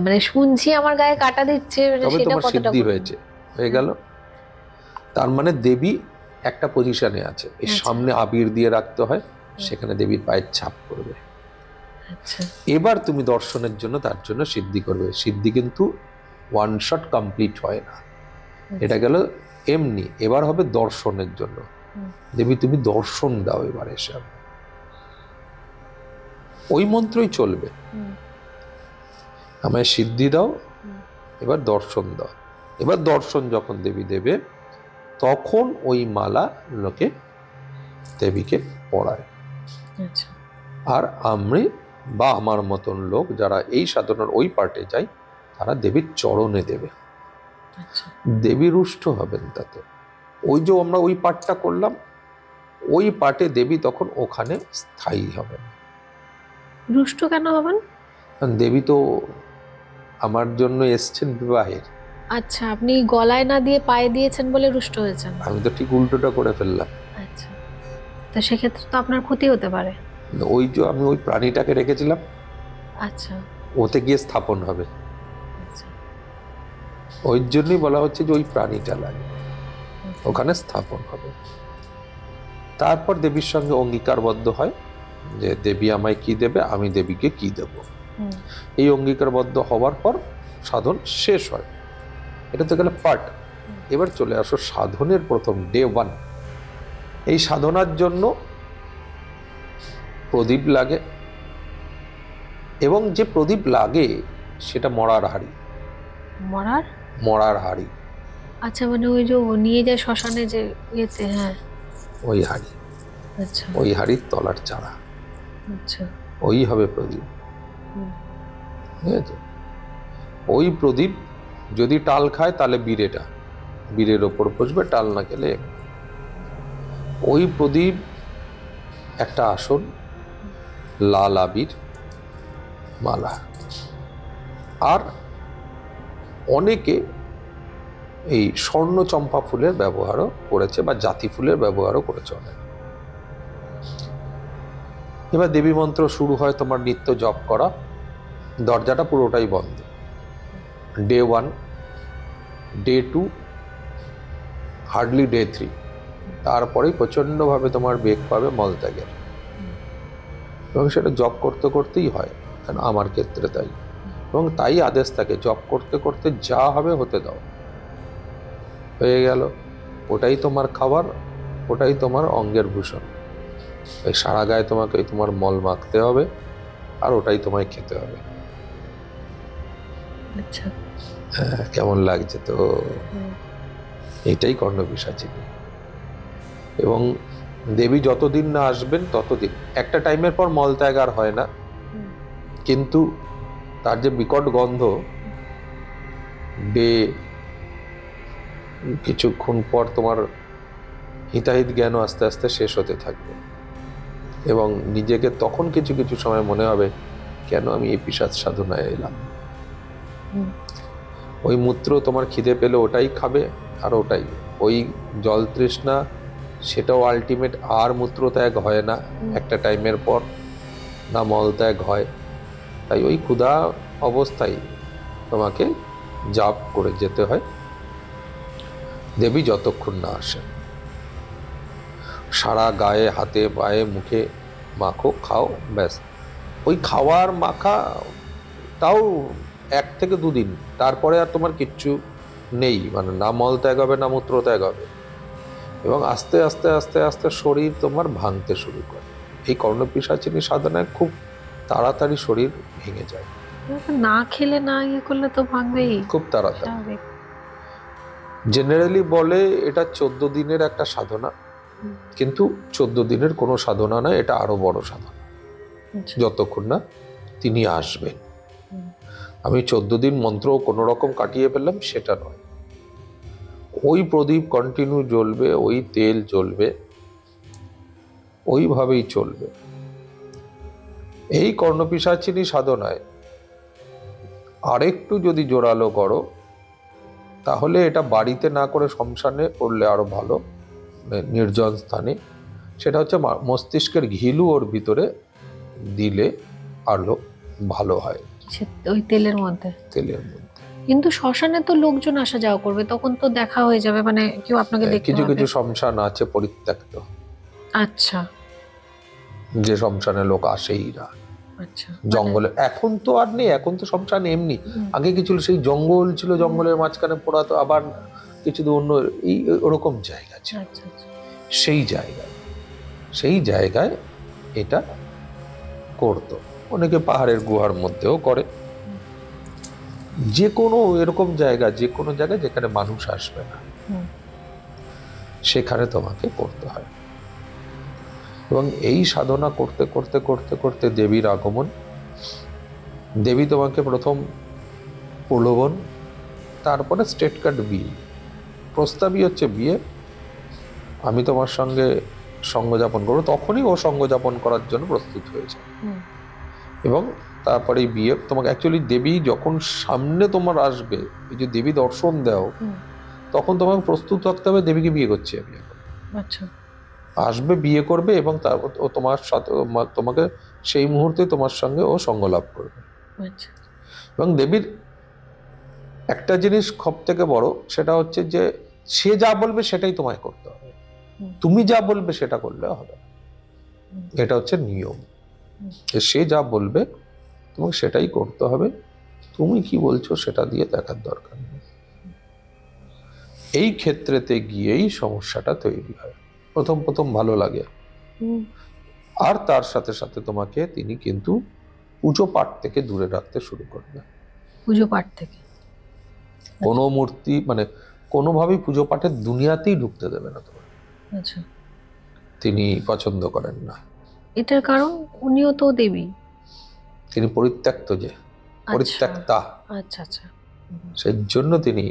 মানে শুনছি আমার গায়ে কাটা দিচ্ছে, তবে সেটা তোমার কতটা সিদ্ধি হয়ে গেল। তার মানে দেবী একটা পজিশনে আছে, এই সামনে আবির দিয়ে রাখতে হয়, সেখানে দেবীর পায়ের ছাপ করবে। আচ্ছা। এবার তুমি দর্শনের জন্য, তার জন্য সিদ্ধি করবে। সিদ্ধি কিন্তু ওয়ান শট কমপ্লিট হয় না, এটা গেল এমনি এবার হবে দর্শনের জন্য। দেবী তুমি দর্শন দাও এবার এসে আমায়। ওই মন্ত্রই চলবে, আমায় সিদ্ধি দাও, এবার দর্শন দাও। এবার দর্শন যখন দেবী দেবে তখন ওই মালা লোকে দেবীকে পড়ায়। আচ্ছা আর আমি বা আমার মতন লোক যারা এই সাধনার ওই পার্টে যায় তারা দেবীর চরণে দেবে। আচ্ছা দেবী রুষ্ট হবেন তাতে। ওই যে আমরা ওই পাঠটা করলাম, ওই পাঠে দেবী তখন ওখানে স্থায়ী হবেন। রুষ্ট কেন হবেন? কারণ দেবী তো আমার জন্য এসছেন বিবাহের। আচ্ছা, আপনি গলায় না দিয়ে পায়ে দিয়েছেন বলে রুষ্ট হয়েছেন। আমি তো ঠিক উল্টোটা করে ফেললাম। আচ্ছা, তো সেক্ষেত্রে তো আপনার ক্ষতি হতে পারে। ওই যে আমি ওই প্রাণীটাকে রেখেছিলাম, আচ্ছা ওতে গিয়ে স্থাপন হবে। আচ্ছা ওই জন্যই বলা হচ্ছে যে ওই প্রাণীটা লাগে, ওখানে স্থাপন হবে। তারপর দেবীর সঙ্গে অঙ্গীকারবদ্ধ হয় যে দেবী আমায় কি দেবে, আমি দেবীকে কি দেব। এই অঙ্গীকারবদ্ধ হওয়ার পর সাধন শেষ হয়। এটা তো গেল পার্ট। এবার চলে আসো সাধনের প্রথম ডে 1। এই সাধনার জন্য প্রদীপ লাগে, এবং যে প্রদীপ লাগে সেটা মরার হাড়ি। মরার হাড়ি, আচ্ছা, মানে ওই যে নিয়ে যায় শ্মশানে যে ইয়েতে, হ্যাঁ ওই হাড়ি, আচ্ছা ওই হাড়ির তলার চারা, আচ্ছা ওই হবে প্রদীপ। ঠিক আছে? ওই প্রদীপ যদি টাল খায় তাহলে বীরের ওপর বসবে, টাল না খেলে। ওই প্রদীপ একটা আসন, লাল আবির, মালা। আর অনেকে এই স্বর্ণ চম্পা ফুলের ব্যবহারও করেছে বা জাতি ফুলের ব্যবহারও করেছে অনেক। এবার দেবী মন্ত্র শুরু হয়, তোমার নিত্য জপ করা। দরজাটা পুরোটাই বন্ধ। Day 1, day 2, hardly day 3। তারপরেই প্রচণ্ডভাবে তোমার বেগ পাবে মলত্যাগের, এবং সেটা জপ করতে করতেই হয়, কারণ আমার ক্ষেত্রে তাই। এবং তাই আদেশ থাকে, জপ করতে করতে যা হবে হতে দাও। হয়ে গেল, ওটাই তোমার খাবার, ওটাই তোমার অঙ্গের ভূষণ। এই সারা গায়ে তোমাকে তোমার মল মাখতে হবে, আর ওটাই তোমায় খেতে হবে। আচ্ছা হ্যাঁ, কেমন লাগছে তো? এটাই কর্ণপিশাচিনী। এবং দেবী যতদিন না আসবেন ততদিন, একটা টাইমের পর মলত্যাগ আর হয় না, কিন্তু তার যে বিকট গন্ধ ডে কিছুক্ষণ পর তোমার হিতাহিত জ্ঞানও আস্তে আস্তে শেষ হতে থাকবে, এবং নিজেকে তখন কিছু কিছু সময় মনে হবে কেন আমি এই পিশাচ সাধনায় এলাম। ওই মূত্র তোমার খিদে পেলে ওটাই খাবে, আর ওটাই ওই জল তৃষ্ণা, সেটাও আলটিমেট। আর মূত্র ত্যাগ হয় না একটা টাইমের পর, না মল ত্যাগ হয়। তাই ওই ক্ষুধা অবস্থায় তোমাকে জাপ করে যেতে হয়, দেবী যতক্ষণ না আসেন। সারা গায়ে, হাতে, পায়ে, মুখে মাখো, খাও, ব্যাস। ওই খাওয়ার মাখা তাও 1 থেকে 2 দিন, তারপরে আর তোমার কিচ্ছু নেই, মানে না মল ত্যাগ হবে না মূত্র ত্যাগ হবে। এবং আস্তে আস্তে আস্তে আস্তে শরীর তোমার ভাঙতে শুরু করে। এই কর্ণপিশাচিনী সাধনায় খুব তাড়াতাড়ি শরীর ভেঙে যায়, না খেলে না ইয়ে করলে তো ভাঙবেই খুব তাড়াতাড়ি। স্বাভাবিক। জেনারেলি বলে এটা 14 দিনের একটা সাধনা, কিন্তু 14 দিনের কোনো সাধনা নয়, এটা আরো বড় সাধনা, যতক্ষণ না তিনি আসবেন। আমি 14 দিন মন্ত্র কোনো রকম কাটিয়ে ফেললাম সেটা নয়। ওই প্রদীপ কন্টিনিউ জ্বলবে, ওই তেল জ্বলবে, ওইভাবেই চলবে। এই কর্ণপিশাচিনী সাধনায় আরেকটু যদি জোরালো করো, তাহলে এটা বাড়িতে না করে শ্মশানে করলে আরো ভালো, নির্জন স্থানে। সেটা হচ্ছে মস্তিষ্কের ঘিলু ওর ভিতরে দিলে আরো ভালো হয়, ওই তেলের মধ্যে। কিন্তু শ্মশানে তো লোকজন আসা যাওয়া করবে, তখন তো দেখা হয়ে যাবে, মানে কেউ আপনাকে দেখতে কিছু পাবে। কিছু শ্মশান আছে পরিত্যক্ত, আচ্ছা যে শ্মশানে লোক আসেই না। আচ্ছা, জঙ্গলে এখন তো আর নেই, এখন তো শ্মশান এমনি। আগে কি ছিল, সেই জঙ্গল ছিল, জঙ্গলের মাঝখানে পোড়াতো, আবার কিছু দূর অন্য এই ওরকম জায়গা ছিল। আচ্ছা আচ্ছা সেই জায়গায় এটা করতো। অনেকে পাহাড়ের গুহার মধ্যেও করে, যে কোনো এরকম জায়গা, যে কোনো জায়গায় যেখানে মানুষ আসবে না হুম। সেখানে তোমাকে করতে হয়। এবং এই সাধনা করতে করতে করতে করতে দেবীর আগমন, দেবী তোমাকে প্রথম প্রলোভন, তারপরে স্ট্রেট কাট বিয়ে, প্রস্তাবই হচ্ছে বিয়ে, আমি তোমার সঙ্গে সঙ্গযাপন করবো। তখনই ও সঙ্গযাপন করার জন্য প্রস্তুত হয়েছে। হুম। এবং তারপরে বিয়ে তোমাকে অ্যাকচুয়ালি দেবী যখন সামনে তোমার আসবে, এই যে দেবী দর্শন দাও, হুম। তখন তোমাকে প্রস্তুত থাকতে হবে দেবীকে বিয়ে করছি আমি এখন। আচ্ছা আসবে, বিয়ে করবে, এবং তারপর ও তোমার সাথে তোমাকে সেই মুহূর্তে তোমার সঙ্গে ও সঙ্গ লাভ করবে। আচ্ছা এবং দেবীর একটা জিনিস সব থেকে বড়, সেটা হচ্ছে যে সে যা বলবে সেটাই তোমায় করতে হবে, হুম। তুমি যা বলবে সেটা করলে হবে না। হুম। এটা হচ্ছে নিয়ম, হুম। যে সে যা বলবে তোমাকে সেটাই করতে হবে, তুমি কি বলছো সেটা দিয়ে দেখার দরকার নেই। এই ক্ষেত্রেতে গিয়েই সমস্যাটা তৈরি হয়। প্রথম প্রথম ভালো লাগে, হুম। আর তার সাথে সাথে তোমাকে তিনি কিন্তু পুজো পাঠ থেকে দূরে রাখতে শুরু করবে। পুজো পাঠ থেকে? কোনো মূর্তি মানে কোনোভাবেই পুজো পাঠের দুনিয়াতেই ঢুকতে দেবে না তোমার, আচ্ছা, তিনি পছন্দ করেন না। এটার কারণ উনিও তো দেবী। তিনি পরিত্যক্ত, যে পরিত্যক্তা, আচ্ছা আচ্ছা। হুম। সেই জন্য তিনি,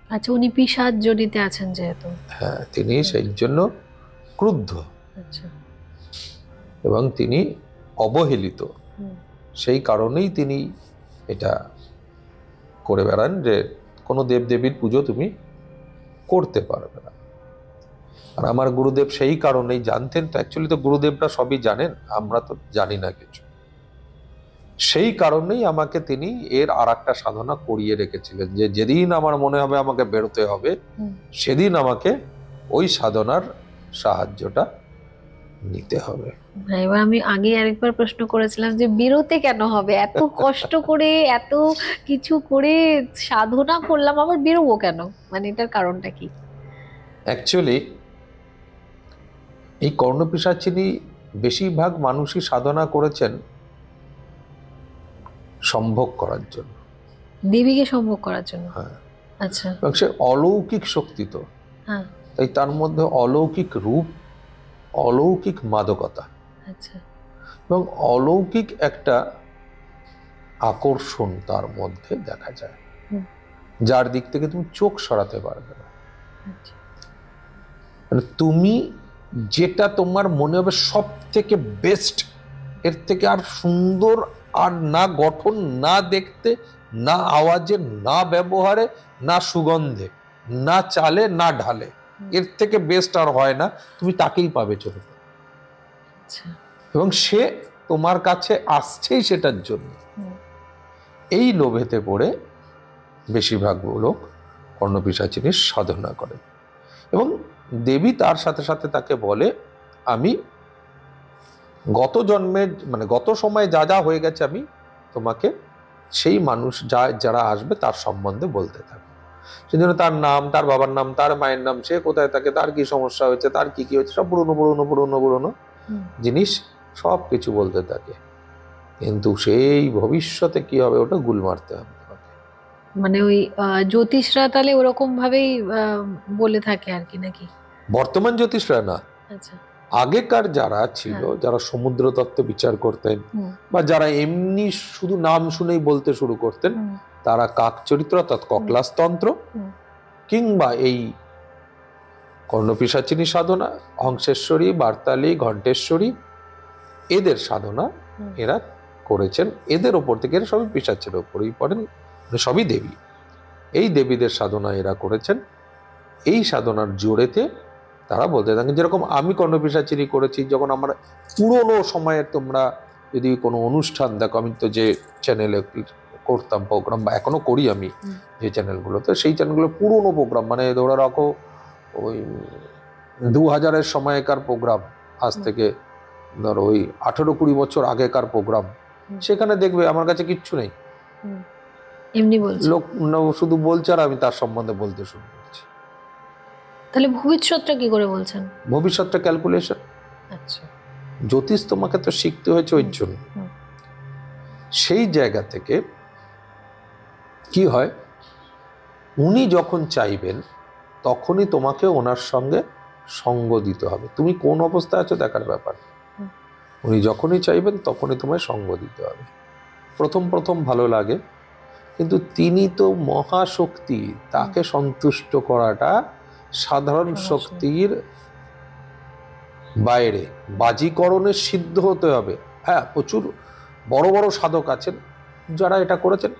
আচ্ছা, উনি পিশাচ জড়িতে আছেন যেহেতু। হ্যাঁ, তিনি সেই জন্য ক্রুদ্ধ আচ্ছা। এবং তিনি অবহেলিত। হুম। সেই কারণেই তিনি এটা করে বেড়ান যে কোনো দেবদেবীর পুজো তুমি করতে পারবে না। আর আমার গুরুদেব সেই কারণেই জানতেন, তো অ্যাকচুয়ালি তো গুরুদেবরা সবই জানেন, আমরা তো জানি না কিছু। সেই কারণেই আমাকে তিনি এর আর একটা সাধনা করিয়ে রেখেছিলেন, যে যেদিন আমার মনে হবে আমাকে বেরোতে হবে, হুম। সেদিন আমাকে ওই সাধনার সাহায্যটা নিতে হবে। হ্যাঁ, এবার আমি আগে আরেকবার প্রশ্ন করেছিলাম যে বেরোতে কেন হবে, এত কষ্ট করে এত কিছু করে সাধনা করলাম, আবার বেরোবো কেন, মানে এটার কারণটা কি? অ্যাকচুয়ালি এই কর্ণপিশাচিনী বেশিরভাগ মানুষই সাধনা করেছেন সম্ভোগ করার জন্য। দেবীকে সম্ভোগ করার জন্য? হ্যাঁ, আচ্ছা। এবং সে অলৌকিক শক্তি তো, হ্যাঁ। তাই তার মধ্যে অলৌকিক রূপ, অলৌকিক মাদকতা আচ্ছা। এবং অলৌকিক একটা আকর্ষণ তার মধ্যে দেখা যায়, হুম। যার দিক থেকে তুমি চোখ সরাতে পারবে না। আচ্ছা। মানে তুমি যেটা তোমার মনে হবে সব থেকে বেস্ট, এর থেকে আর সুন্দর, আর না গঠন, না দেখতে, না আওয়াজে, না ব্যবহারে, না সুগন্ধে, না চালে, না ঢালে, এর থেকে বেস্ট আর হয় না, তুমি তাকেই পাবে চোখে। আচ্ছা। এবং সে তোমার কাছে আসছেই সেটার জন্য। হুম। এই লোভেতে পড়ে বেশিরভাগ লোক কর্ণপিশাচিনীর সাধনা করে, এবং দেবী তার সাথে সাথে তাকে বলে, আমি গত জন্মের মানে গত সময়ে যা যা হয়ে গেছে আমি তোমাকে সেই মানুষ যারা আসবে তার সম্বন্ধে বলতে থাকবো। সেই জন্য তার নাম, তার বাবার নাম, তার মায়ের নাম, সে কোথায় থাকে, তার কি সমস্যা হয়েছে, তার কি কি হয়েছে, সব পুরনো পুরনো পুরনো পুরনো হুম। জিনিস সব কিছু বলতে থাকে। কিন্তু সেই ভবিষ্যতে কি হবে ওটা গুল মারতে হবে তোমাকে। মানে ওই জ্যোতিষরা তাহলে ওরকম ভাবেই বলে থাকে আর কি, নাকি? বর্তমান জ্যোতিষরা না, আচ্ছা। আগেকার যারা ছিল, হ্যাঁ। যারা সমুদ্র তত্ত্ব বিচার করতেন, হুম। বা যারা এমনি শুধু নাম শুনেই বলতে শুরু করতেন, হুম। তারা কাক চরিত্র অর্থাৎ ককলাসতন্ত্র, হুম। কিংবা এই কর্ণপিশাচিনী সাধনা, হংসেশ্বরী, বার্তালী, ঘণ্টেশ্বরী, এদের সাধনা হুম। এরা করেছেন। এদের ওপর থেকে, এরা সবই পিশাচের ওপরেই পড়েন, মানে সবই দেবী। এই দেবীদের সাধনা এরা করেছেন। এই সাধনার জোরেতে তারা বলতে থাকেন, যেরকম আমি কর্ণপিশাচিনী করেছি, যখন আমরা পুরোনো সময়ের, তোমরা যদি কোনো অনুষ্ঠান দেখো, আমি তো যে চ্যানেলে করতাম প্রোগ্রাম, বা এখনো করি আমি যে চ্যানেলগুলোতে, সেই চ্যানেলগুলো পুরোনো প্রোগ্রাম, মানে ধরে রাখো ওই 2000-এর সময়কার প্রোগ্রাম, আজ থেকে ধরো ওই 18-20 বছর আগেকার প্রোগ্রাম, সেখানে দেখবে আমার কাছে কিচ্ছু নেই, এমনি বলছি, লোক শুধু বলছে আর আমি তার সম্বন্ধে বলতে শুরু করছি। তাহলে ভবিষ্যৎটা কি করে বলছেন? ভবিষ্যৎটা ক্যালকুলেশন। আচ্ছা। জ্যোতিষ তোমাকে তো শিখতে হয়েছে ওই জন্য। সেই জায়গা থেকে কি হয়, উনি যখন চাইবেন তখনই তোমাকে ওনার সঙ্গে সঙ্গ দিতে হবে। তুমি কোন অবস্থায় আছো দেখার ব্যাপার। উনি যখনই চাইবেন তখনই তোমায় সঙ্গ দিতে হবে। প্রথম প্রথম ভালো লাগে, কিন্তু তিনি তো মহাশক্তি, তাকে সন্তুষ্ট করাটা সাধারণ শক্তির বাইরে। বাজিকরণে সিদ্ধ হতে হবে। হ্যাঁ, প্রচুর বড় বড় সাধক আছেন যারা এটা করেছেন,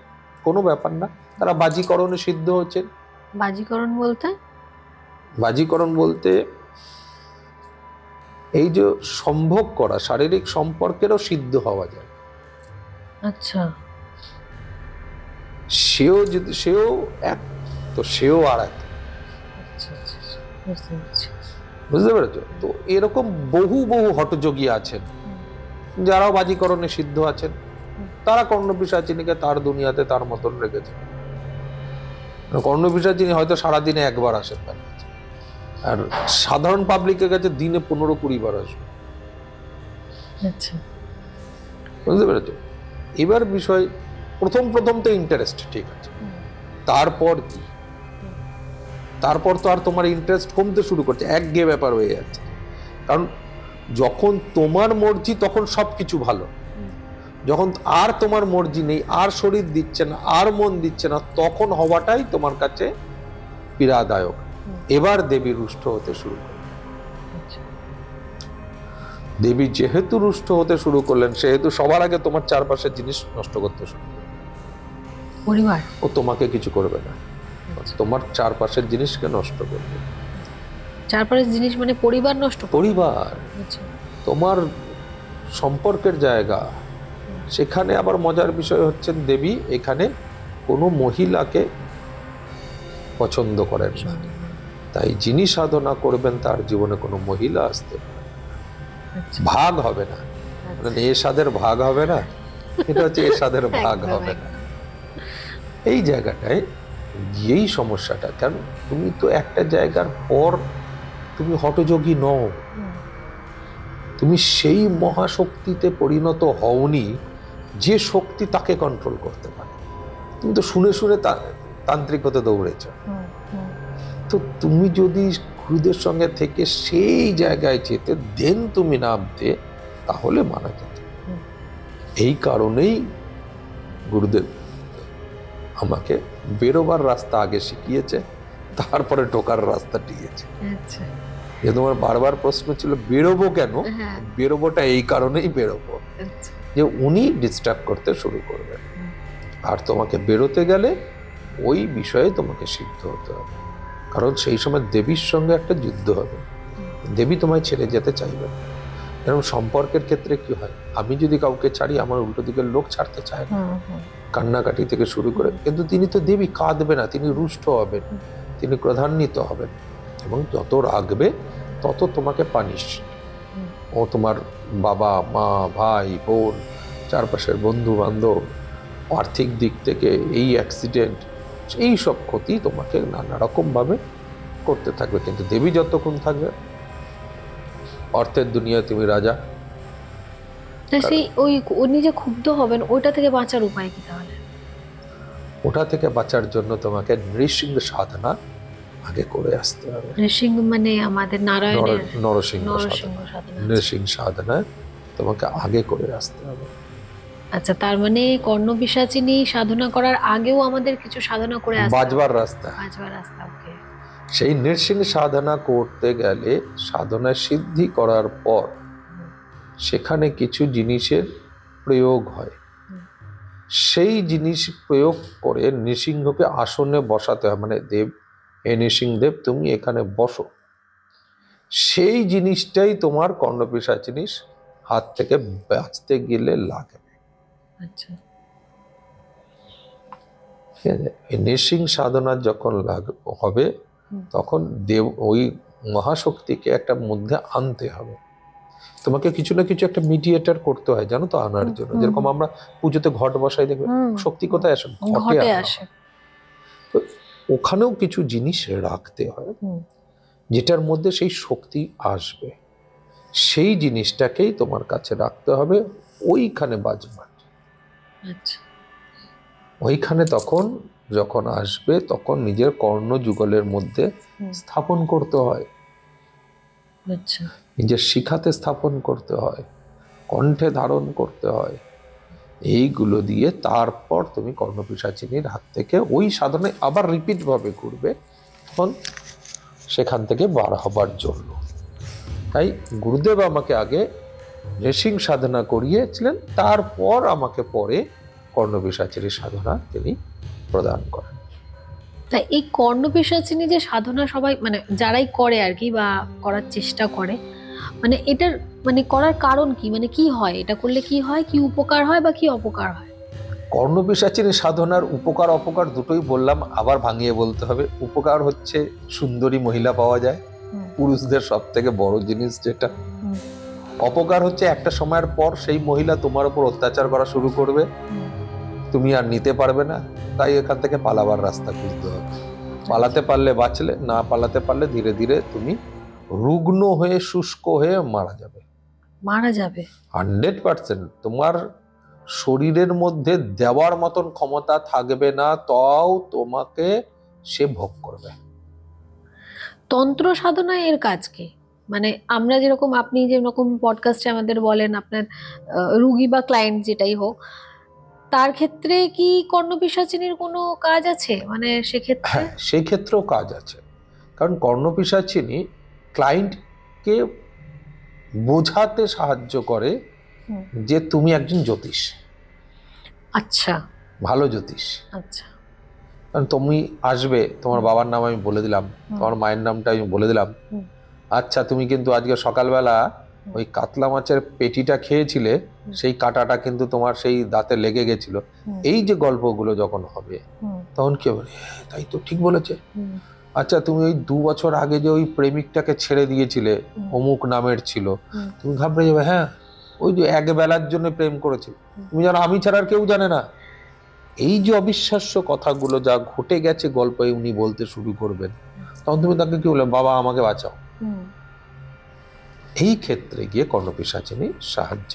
কোনো ব্যাপার না, তারা বাজিকরণে সিদ্ধ হচ্ছেন। বাজিকরণ বলতে? বাজিকরণ বলতে এই যে সম্ভোগ করা, শারীরিক সম্পর্কেরও সিদ্ধ হওয়া যায়। আচ্ছা। সেও এক, তো সেও আর এক। আচ্ছা আচ্ছা আচ্ছা, বুঝতে পেরেছি। বুঝতে পেরেছ? তো এরকম বহু বহু হঠযোগী আছেন যারাও বাজিকরণে সিদ্ধ আছেন। তারা কর্ণপিশাচিনীকে তার দুনিয়াতে তার মতন রেখেছেন। কর্ণপিশাচিনী হয়তো সারাদিনে একবার আসেন তার কাছে, আর সাধারণ পাবলিকের কাছে দিনে 15-20 বার আসবে। আচ্ছা। বুঝতে পেরেছ? এবার বিষয়, প্রথম প্রথম তো ইন্টারেস্ট ঠিক আছে, তারপর কি? তারপর তো আর তোমার ইন্টারেস্ট কমতে শুরু করছে, একঘেয়ে ব্যাপার হয়ে যাচ্ছে। কারণ যখন তোমার মর্জি তখন সবকিছু ভালো, যখন আর তোমার মর্জি নেই, আর শরীর দিচ্ছে না, আর মন দিচ্ছে না, তখন হওয়াটাই তোমার কাছে পীড়াদায়ক। এবার দেবী রুষ্ট হতে শুরু করলেন। দেবী যেহেতু রুষ্ট হতে শুরু করলেন, সেহেতু সবার আগে তোমার চারপাশের জিনিস নষ্ট করতে শুরু করলেন। পরিবার? ও তোমাকে কিছু করবে না, তোমার চারপাশের জিনিসকে নষ্ট করবে। চারপাশের জিনিস মানে পরিবার নষ্ট? পরিবার, তোমার সম্পর্কের জায়গা। সেখানে আবার মজার বিষয় হচ্ছেন, দেবী এখানে কোনো মহিলাকে পছন্দ করেন না। তাই যিনি সাধনা করবেন তার জীবনে কোনো মহিলা আসতে পারে না। ভাগ হবে না, মানে এ সাদের ভাগ হবে না, এটা হচ্ছে এ সাদের ভাগ হবে না। এই জায়গাটায় গিয়েই সমস্যাটা। কারণ তুমি তো একটা জায়গার পর তুমি হঠযোগী নও, তুমি সেই মহাশক্তিতে পরিণত হওনি যে শক্তি তাকে কন্ট্রোল করতে পারে। তুমি তো শুনে শুনে তান্ত্রিক হতে দৌড়েছ। তো তুমি যদি গুরুদের সঙ্গে থেকে সেই জায়গায় যেতে, দেন তুমি নামতে, তাহলে মানা যেত। এই কারণেই গুরুদেব আমাকে বেরোবার রাস্তা আগে শিখিয়েছে, তারপরে ঢোকার রাস্তা দিয়েছে। যে তোমার বারবার প্রশ্ন ছিল বেরোবো কেন, বেরোবোটা এই কারণেই বেরোবো যে উনি ডিস্টার্ব করতে শুরু করবেন, আর তোমাকে বেরোতে গেলে ওই বিষয়ে তোমাকে সিদ্ধ হতে হবে। কারণ সেই সময় দেবীর সঙ্গে একটা যুদ্ধ হবে। দেবী তোমায় ছেড়ে যেতে চাইবে। এরকম সম্পর্কের ক্ষেত্রে কি হয়, আমি যদি কাউকে ছাড়ি, আমার উল্টো দিকের লোক ছাড়তে চায় না, কান্নাকাটি থেকে শুরু করে। কিন্তু তিনি তো দেবী, কাঁদবে না, তিনি রুষ্ট হবেন, তিনি ক্রধান্বিত হবেন, এবং যত রাগবে তত তোমাকে পানিশ। ও তোমার বাবা মা ভাই বোন, চারপাশের বন্ধু বান্ধব, আর্থিক দিক থেকে এই অ্যাক্সিডেন্ট, এই সব ক্ষতি তোমাকে নানা রকম ভাবে করতে থাকবে। কিন্তু দেবী যতক্ষণ থাকবে, অর্থের দুনিয়ায় তুমি রাজা। সেই ওই উনি যে ক্ষুব্ধ হবেন, ওইটা থেকে বাঁচার উপায় কি তাহলে? ওটা থেকে বাঁচার জন্য তোমাকে নৃসিংহ সাধনা আগে করে আসতে হবে। নৃসিংহ মানে আমাদের নারায়ণের নরসিংহ সাধনা। নৃসিংহ সাধনা তোমাকে আগে করে আসতে হবে। আচ্ছা, তার মানে কর্ণপিশাচিনী সাধনা করার আগেও আমাদের কিছু সাধনা করে আসতে হবে। বাজবার রাস্তা। ওকে। সেই নৃসিংহ সাধনা করতে গেলে, সাধনা সিদ্ধি করার পর সেখানে কিছু জিনিসের প্রয়োগ হয়। সেই জিনিস প্রয়োগ করে নৃসিংহকে আসনে বসাতে হয়। মানে দেব, হে নৃসিংহদেব তুমি এখানে বসো। সেই জিনিসটাই তোমার কর্ণপিশাচিনী হাত থেকে বাঁচতে গেলে লাগবে। আচ্ছা, ঠিক আছে? এই নৃসিংহ সাধনা যখন হবে, তখন দেব ওই মহাশক্তিকে একটা মধ্যে আনতে হবে। তোমাকে কিছু না কিছু একটা মিডিয়েটর করতে হয়, জানো তো, আনার জন্য। যেরকম আমরা পুজোতে ঘট বসাই, দেখবে শক্তি কোথায় আসে? ঘটে আসে। তো ওখানেও কিছু জিনিস রাখতে হয়, যেটার মধ্যে সেই শক্তি আসবে, সেই জিনিসটাকেই তোমার কাছে রাখতে হবে। ওইখানে বাজবে, আচ্ছা ওইখানে তখন যখন আসবে তখন নিজের কর্ণযুগলের মধ্যে স্থাপন করতে হয়, আচ্ছা নিজের শিখাতে স্থাপন করতে হয়, কণ্ঠে ধারণ করতে হয়। এইগুলো দিয়ে তারপর তুমি কর্ণপিশাচিনীর হাত থেকে ওই সাধনায় আবার রিপিট ভাবে ঘুরবে, তখন সেখান থেকে বার হবার জন্য। তাই গুরুদেব আমাকে আগে রেসিং সাধনা করিয়েছিলেন, তারপর আমাকে পরে কর্ণপিশাচিনীর সাধনা তিনি প্রদান করেন। তাই এই কর্ণপিশাচিনী যে সাধনা সবাই মানে যারাই করে আর কি, বা করার চেষ্টা করে, মানে এটার মানে করার কারণ কি, মানে কি হয়, এটা করলে কি হয়, কি উপকার হয় বা কি অপকার হয়? কর্ণপিশাচিনী সাধনার উপকার অপকার দুটোই বললাম, আবার ভাঙিয়ে বলতে হবে। উপকার হচ্ছে সুন্দরী মহিলা পাওয়া যায়, পুরুষদের সব থেকে বড় জিনিস যেটা। অপকার হচ্ছে একটা সময়ের পর সেই মহিলা তোমার উপর অত্যাচার করা শুরু করবে, তুমি আর নিতে পারবে না, তাই এখান থেকে পালাবার রাস্তা খুঁজতে হবে। পালাতে পারলে বাঁচলে, না পালাতে পারলে ধীরে ধীরে তুমি রুগ্ন হয়ে শুষ্ক হয়ে মারা যাবে। মারা যাবে 100%। তোমার শরীরের মধ্যে দেওয়ার মতন ক্ষমতা থাকবে না, তাও তোমাকে সে ভোগ করবে। তন্ত্র সাধনায় এর কাজ কি? মানে আমরা যেরকম, আপনি যেরকম পডকাস্টে আমাদের বলেন আপনার রুগী বা ক্লায়েন্ট যেটাই হোক, তার ক্ষেত্রে কি কর্ণপিশাচিনীর কোনো কাজ আছে? মানে সেক্ষেত্রে হ্যাঁ, সেই ক্ষেত্রেও কাজ আছে। কারণ কর্ণপিশাচিনী ক্লায়েন্টকে বোঝাতে সাহায্য করে যে তুমি একজন জ্যোতিষ, আচ্ছা ভালো জ্যোতিষ। আচ্ছা কারণ তুমি আসবে, তোমার বাবার নাম আমি বলে দিলাম, তোমার মায়ের নামটা আমি বলে দিলাম, আচ্ছা তুমি কিন্তু আজকে সকালবেলা ওই কাতলা মাছের পেটিটা খেয়েছিলে, সেই কাঁটাটা কিন্তু তোমার সেই দাঁতে লেগে গেছিল। এই যে গল্পগুলো যখন হবে তখন কি হবে, তাই তো ঠিক বলেছে। আচ্ছা তুমি ওই 2 বছর আগে যে ওই প্রেমিকটাকে ছেড়ে দিয়েছিলে, অমুক নামের ছিল, তুমি ঘাবড়ে যাবে, হ্যাঁ ওই যে এক বেলার জন্য প্রেম করেছিল, তুমি জানো আমি ছাড়া আর কেউ জানে না। এই যে অবিশ্বাস্য কথাগুলো যা ঘটে গেছে গল্পে উনি বলতে শুরু করবেন, তখন তুমি তাকে কি বলবে, বাবা আমাকে বাঁচাও। এই ক্ষেত্রে গিয়ে কর্ণপিশাচিনী সাহায্য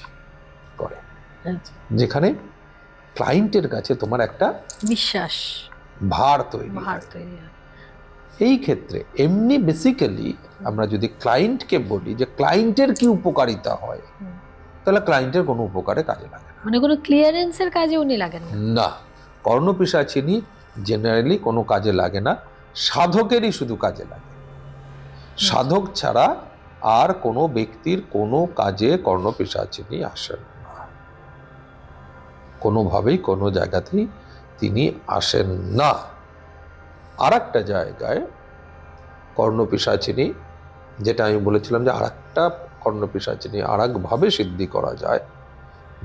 করে, যেখানে ক্লায়েন্টের কাছে তোমার একটা বিশ্বাস ভার তৈরি ভার হয়। তৈরি হয়। এই ক্ষেত্রে এমনি বেসিক্যালি আমরা যদি ক্লায়েন্টকে বলি যে ক্লায়েন্টের কি উপকারিতা হয়, তাহলে ক্লায়েন্টের কোনো উপকারে কাজে লাগে না। মানে কোনো ক্লিয়ারেন্সের কাজে উনি লাগেন না? না, কর্ণপিশাচিনী জেনারেলি কোনো কাজে লাগে না, সাধকেরই শুধু কাজে লাগে। সাধক ছাড়া আর কোনো ব্যক্তির কোনো কাজে কর্ণপিশাচিনী আসেন না, কোনোভাবেই কোনো জায়গাতেই তিনি আসেন না। আর একটা জায়গায় কর্ণপিশাচিনী, যেটা আমি বলেছিলাম যে আর একটা কর্ণপিশাচিনী আর একভাবে সিদ্ধি করা যায়,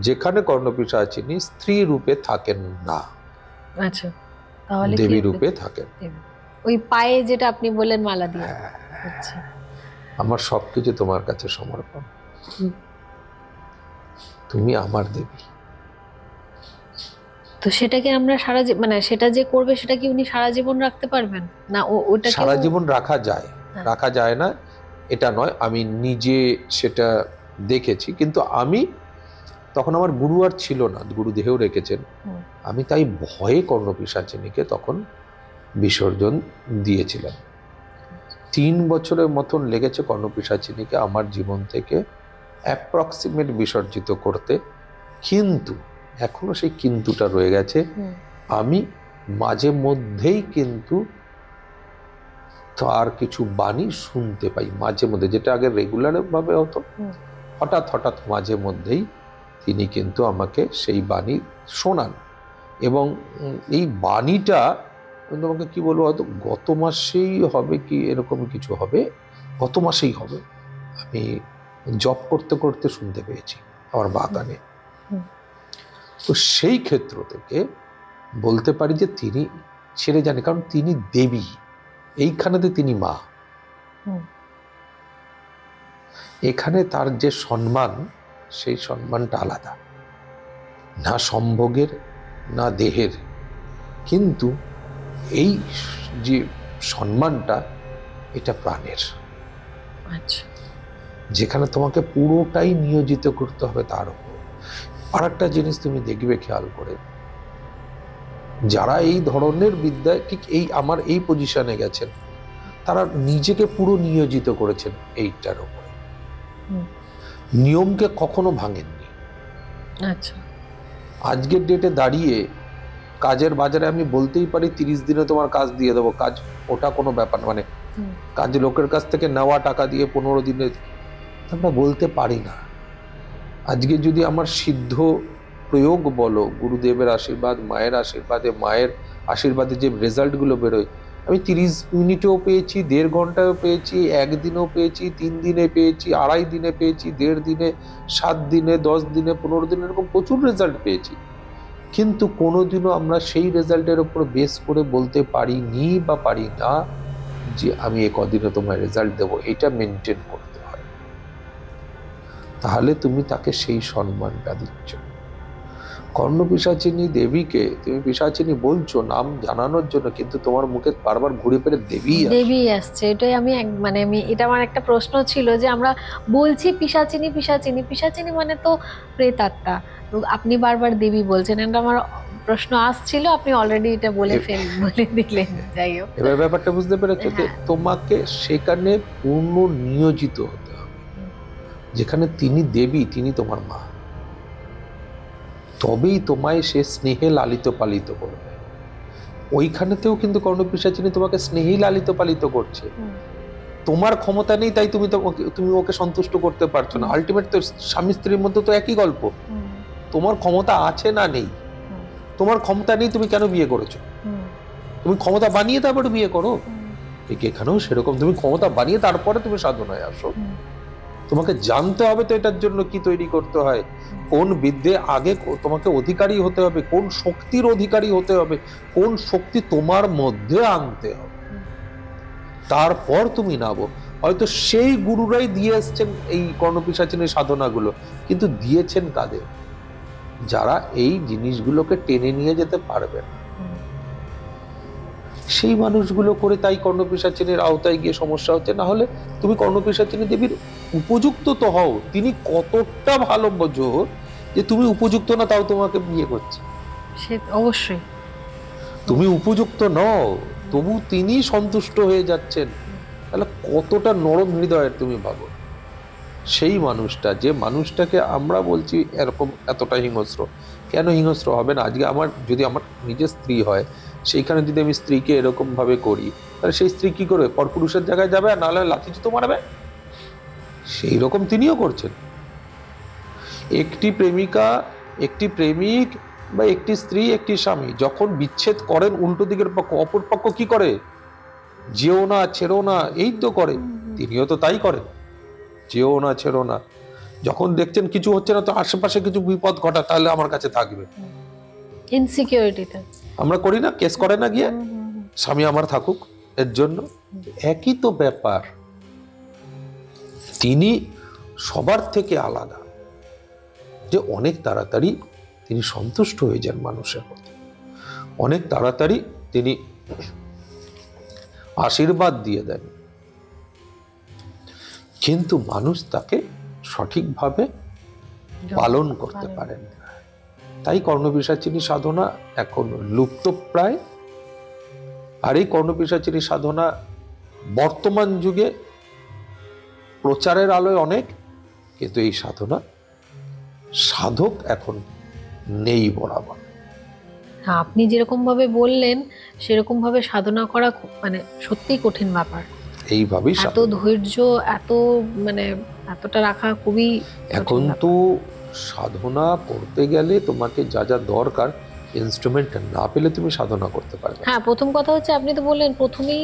যেখানে কর্ণপিশাচিনী স্ত্রী রূপে থাকেন না, আচ্ছা তাহলে দেবী কি রূপে থাকেন। ওই পায়ে যেটা আপনি বললেন মালা দিয়ে? আচ্ছা আমার সবকিছু তোমার কাছে সমর্পণ, তুমি আমার দেবী। তো সেটাকে আমরা মানে সেটা যে করবে সেটা কি উনি সারা জীবন রাখতে পারবেন না? ওটা সারা জীবন রাখা যায়, রাখা যায় না এটা নয়, আমি নিজে সেটা দেখেছি। কিন্তু আমি তখন, আমার গুরু আর ছিল না, গুরুদেহেও রেখেছেন, আমি তাই ভয়ে কর্ণপিশাচিনীকে তখন বিসর্জন দিয়েছিলাম। 3 বছরের মতন লেগেছে কর্ণপিশাচিনীকে আমার জীবন থেকে অ্যাপ্রক্সিমেট বিসর্জিত করতে। কিন্তু এখনো সেই কিন্তুটা রয়ে গেছে। আমি মাঝে মধ্যেই কিন্তু তার কিছু বাণী শুনতে পাই, মাঝে মধ্যে, যেটা আগে রেগুলার ভাবে হতো, হঠাৎ হঠাৎ মাঝে মধ্যেই তিনি কিন্তু আমাকে সেই বাণী শোনান। এবং এই বাণীটা তোমাকে কি বলবো, হয়তো গত মাসেই হবে কি এরকম কিছু হবে, গত মাসেই হবে, আমি জব করতে করতে শুনতে পেয়েছি আমার বাগানে। তো সেই ক্ষেত্র থেকে বলতে পারি যে তিনি ছেড়ে যান, কারণ তিনি দেবী, এইখানেতে তিনি মা। এখানে তার যে সম্মান, সেই সম্মানটা আলাদা, না সম্ভোগের না দেহের, কিন্তু এই যে সম্মানটা এটা প্রাণের। আচ্ছা। যেখানে তোমাকে পুরোটাই নিয়োজিত করতে হবে তার উপর। আর একটা জিনিস তুমি দেখবে খেয়াল করে, যারা এই ধরনের বিদ্যায় ঠিক আমার এই পজিশনে গেছেন, তারা নিজেকে পুরো নিয়োজিত করেছেন এইটার উপরে, নিয়মকে কখনো ভাঙেননি। আচ্ছা। আজকের ডেটে দাঁড়িয়ে কাজের বাজারে আমি বলতেই পারি 30 দিনে তোমার কাজ দিয়ে দেবো, কাজ ওটা কোনো ব্যাপার না। মানে কাজ লোকের কাছ থেকে নেওয়া টাকা দিয়ে 15 দিনে আমরা বলতে পারি না। আজকে যদি আমার সিদ্ধ প্রয়োগ বলো, গুরুদেবের আশীর্বাদ, মায়ের আশীর্বাদে, মায়ের আশীর্বাদে যে রেজাল্টগুলো বেরোয়, আমি 30 মিনিটেও পেয়েছি, 1.5 ঘন্টায়ও পেয়েছি, 1 দিনেও পেয়েছি, 3 দিনে পেয়েছি, 2.5 দিনে পেয়েছি, 1.5 দিনে, 7 দিনে, 10 দিনে, 15 দিনে, এরকম প্রচুর রেজাল্ট পেয়েছি। কিন্তু কোনোদিনও আমরা সেই রেজাল্টের উপর বেস করে বলতে পারিনি বা পারি না যে আমি এ কদিনে তোমায় রেজাল্ট দেবো। এটা মেনটেন করতে হয়, তাহলে তুমি তাকে সেই সম্মানটা দিচ্ছ। কর্ণপিশাচিনী দেবীকে তুমি পিশাচিনী বলছো নাম জানানোর জন্য, কিন্তু তোমার মুখে বারবার ঘুরে ফিরে দেবী দেবী আসছে। এটাই আমি মানে এটা আমার একটা প্রশ্ন ছিল যে আমরা বলছি পিশাচিনী পিশাচিনী পিশাচিনী মানে তো প্রেতাত্মা, তো আপনি বারবার দেবী বলছেন, এটা আমার প্রশ্ন আসছিল, আপনি অলরেডি এটা বলে দিলেন। যাই হোক, এবার ব্যাপারটা বুঝতে পেরেছো যে হ্যাঁ। তোমাকে সেখানে পূর্ণ নিয়োজিত হতে হবে। যেখানে তিনি দেবী, তিনি তোমার মা, তবেই তোমায় সে স্নেহে লালিত পালিত করবে। ওইখানেতেও কিন্তু কর্ণপিশাচিনী তোমাকে স্নেহেই লালিত পালিত করছে। তোমার ক্ষমতা নেই তাই তুমি ওকে সন্তুষ্ট করতে পারছো না। আলটিমেট তো স্বামী স্ত্রীর মধ্যে তো একই গল্প। তোমার ক্ষমতা আছে না নেই, তোমার ক্ষমতা নেই, তুমি কেন বিয়ে করেছো? তুমি ক্ষমতা বানিয়ে তারপরে বিয়ে করো। ঠিক এখানেও সেরকম, তুমি ক্ষমতা বানিয়ে তারপরে তুমি সাধনায় আসো। তোমাকে জানতে হবে তো এটার জন্য কি তৈরি করতে হয়, কোন বিদ্যে আগে তোমাকে অধিকারী হতে হবে, কোন শক্তির অধিকারী হতে হবে, কোন শক্তি তোমার মধ্যে আনতে হবে, তারপর তুমি নাবো। হয়তো সেই গুরুরাই দিয়ে এসছেন এই কর্ণপিশাচিনীর সাধনাগুলো, কিন্তু দিয়েছেন কাদের? যারা এই জিনিসগুলোকে টেনে নিয়ে যেতে পারবে না, সেই মানুষগুলো করে। তাই কর্ণপিশাচিনীর আওতায় গিয়ে সমস্যা হচ্ছে। না হলে তুমি কর্ণপিশাচিনী দেবীর উপযুক্ত তো হও। তিনি কতটা ভালো বোঝো যে তুমি উপযুক্ত না, তাও তোমাকে বিয়ে করছে। সে অবশ্যই তুমি উপযুক্ত নও, তবু তিনি সন্তুষ্ট হয়ে যাচ্ছেন। তাহলে কতটা নরম হৃদয়ের তুমি ভাবো। সেই মানুষটা, যে মানুষটাকে আমরা বলছি এরকম এতটা হিংস্র, কেন হিংস্র হবে না? আজকে যদি আমার নিজের স্ত্রী হয়, সেইখানে যদি আমি স্ত্রীকে এরকম ভাবে করি, তাহলে সেই স্ত্রী কি করবে? পরপুরুষের জায়গায় যাবে, আর নাহলে লাথি জুতো মারবে। সেই রকম তিনিও করছেন। একটি প্রেমিকা, একটি প্রেমিক বা একটি স্ত্রী, একটি স্বামী যখন বিচ্ছেদ করেন, উল্টো দিকের পক্ষ, অপর পক্ষ কি করে? যেও না, ছেড়ো না, এই তো করে। তিনিও তো তাই করেন, যেও না, ছেড়ো না। যখন দেখছেন কিছু হচ্ছে না, তো আশেপাশে কিছু বিপদ ঘটা, তাহলে আমার কাছে থাকবে। ইনসিকিউরিটিতে আমরা করি না, কেস করে না গিয়ে, স্বামী আমার থাকুক এর জন্য। একই তো ব্যাপার। তিনি সবার থেকে আলাদা, যে অনেক তাড়াতাড়ি তিনি সন্তুষ্ট হয়ে যান মানুষের প্রতি, অনেক তাড়াতাড়ি তিনি আশীর্বাদ দিয়ে দেন, কিন্তু মানুষ তাকে সঠিকভাবে পালন করতে পারেন না। তাই কর্ণপিশাচিনী সাধনা এখন লুপ্ত প্রায়। আর এই কর্ণপিশাচিনী সাধনা বর্তমান যুগে প্রচারের আলোয় অনেক, কিন্তু এই সাধনা সাধক এখন নেই বরাবর। আপনি যেরকম ভাবে বললেন সেরকম ভাবে সাধনা করা মানে সত্যিই কঠিন ব্যাপার। এইভাবেই এত ধৈর্য, এত মানে এতটা রাখা খুবই এখন তো সাধনা করতে গেলে তোমাকে যা যা দরকার, ইনস্ট্রুমেন্ট না পেলে তুমি সাধনা করতে পারবে। হ্যাঁ, প্রথম কথা হচ্ছে আপনি তো বললেন প্রথমেই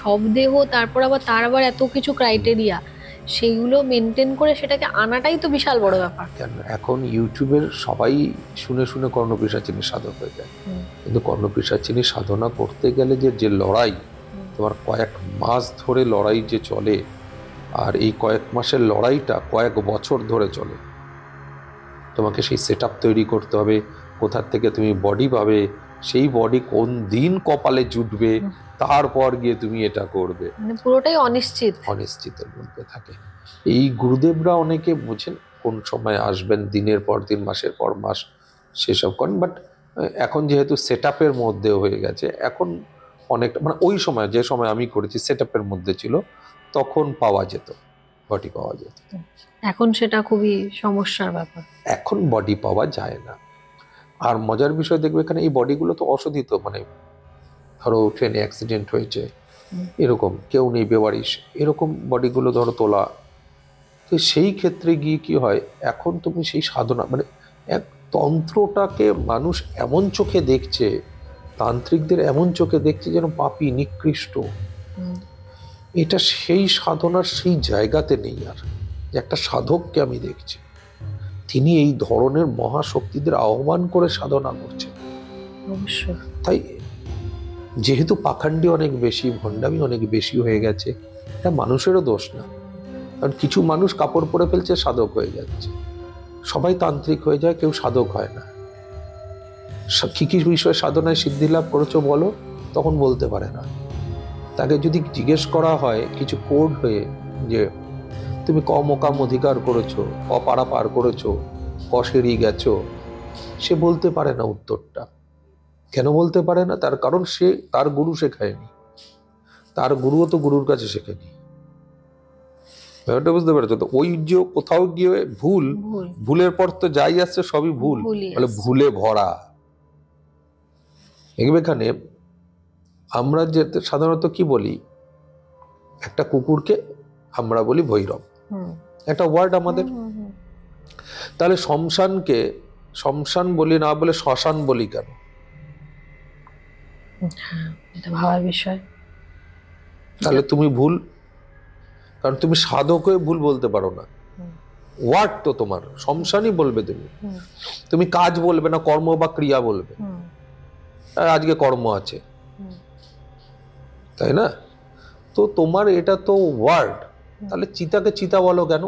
সব দেহ, তারপর আবার তার আবার এত কিছু ক্রাইটেরিয়া, সেইগুলো মেনটেন করে সেটাকে আনাটাই তো বিশাল বড় ব্যাপার। কেন এখন ইউটিউবের সবাই শুনে শুনে কর্ণপিশাচিনী সাধক হয়ে যায়, কিন্তু কর্ণপিশাচিনী সাধনা করতে গেলে যে লড়াই, তোমার কয়েক মাস ধরে লড়াই যে চলে, আর এই কয়েক মাসের লড়াইটা কয়েক বছর ধরে চলে। তোমাকে সেই সেট আপ তৈরি করতে হবে, কোথার থেকে তুমি বডি পাবে সেই বডি কোন দিন কপালে জুটবে, তারপর গিয়ে তুমি এটা করবে, মানে পুরোটাই অনিশ্চিত। অনিশ্চিতের মধ্যে থাকে। এই গুরুদেবরা অনেকে বোঝেন কোন সময় আসবেন, দিনের পর দিন, মাসের পর মাস সেসব করেন। বাট এখন যেহেতু সেট আপের মধ্যে হয়ে গেছে, এখন অনেকটা মানে ওই সময় যে সময় আমি করেছি সেট আপের মধ্যে ছিল, তখন পাওয়া যেত, বডি পাওয়া যেত। এখন সেটা খুবই সমস্যার ব্যাপার। এখন বডি পাওয়া যায় না। আর মজার বিষয় দেখবে এখানে এই বডিগুলো তো অশোধিত, মানে ধরো ট্রেনে অ্যাক্সিডেন্ট হয়েছে এরকম, কেউ নেই বেওয়ারিশ, এরকম বডিগুলো ধরো তোলা। তো সেই ক্ষেত্রে গিয়ে কি হয়, এখন তুমি সেই সাধনা মানে এক তন্ত্রটাকে মানুষ এমন চোখে দেখছে, তান্ত্রিকদের এমন চোখে দেখছে যেন পাপী নিকৃষ্ট। এটা সেই সাধনার সেই জায়গাতে নেই আর, যে একটা সাধককে আমি দেখছি তিনি এই ধরনের মহাশক্তিদের আহ্বান করে সাধনা করছেন। অবশ্যই। তাই যেহেতু পাখান্ডি অনেক বেশি, ভণ্ডামি অনেক বেশি হয়ে গেছে, এটা মানুষেরও দোষ না। কারণ কিছু মানুষ কাপড় পরে ফেলছে, সাধক হয়ে যাচ্ছে। সবাই তান্ত্রিক হয়ে যায়, কেউ সাধক হয় না। কি কি বিষয়ে সাধনায় সিদ্ধি লাভ করেছো বলো, তখন বলতে পারে না। তাকে যদি জিজ্ঞেস করা হয় কিছু কোড হয়ে, যে তুমি ক মোকাম অধিকার করেছো, ক পাড়া পার করেছো, ক সিঁড়ি গেছো, সে বলতে পারে না উত্তরটা। কেন বলতে পারে না? তার কারণ সে তার গুরু শেখায়নি, তার গুরুও তো গুরুর কাছে শেখেনি। ব্যাপারটা বুঝতে পেরেছো তো? ওই যে কোথাও গিয়ে ভুল, ভুলের পর তো যাই আসছে সবই ভুল, বলে ভুলে ভরা। এখানে আমরা যে সাধারণত কি বলি, একটা কুকুরকে আমরা বলি ভৈরব, একটা ওয়ার্ড আমাদের। তাহলে শ্মশানকে শ্মশান বলি না বলে শ্মশান বলি কেন? এটা ভাবার বিষয়। তাহলে তুমি ভুল, কারণ তুমি সাধক হয়ে ভুল বলতে পারো না। ওয়ার্ড তো তোমার শ্মশানই বলবে, তুমি কাজ বলবে না, কর্ম বা ক্রিয়া বলবে। আজকে কর্ম আছে, তাই না? তো তোমার এটা তো ওয়ার্ড। তাহলে চিতাকে চিতা বলো কেন?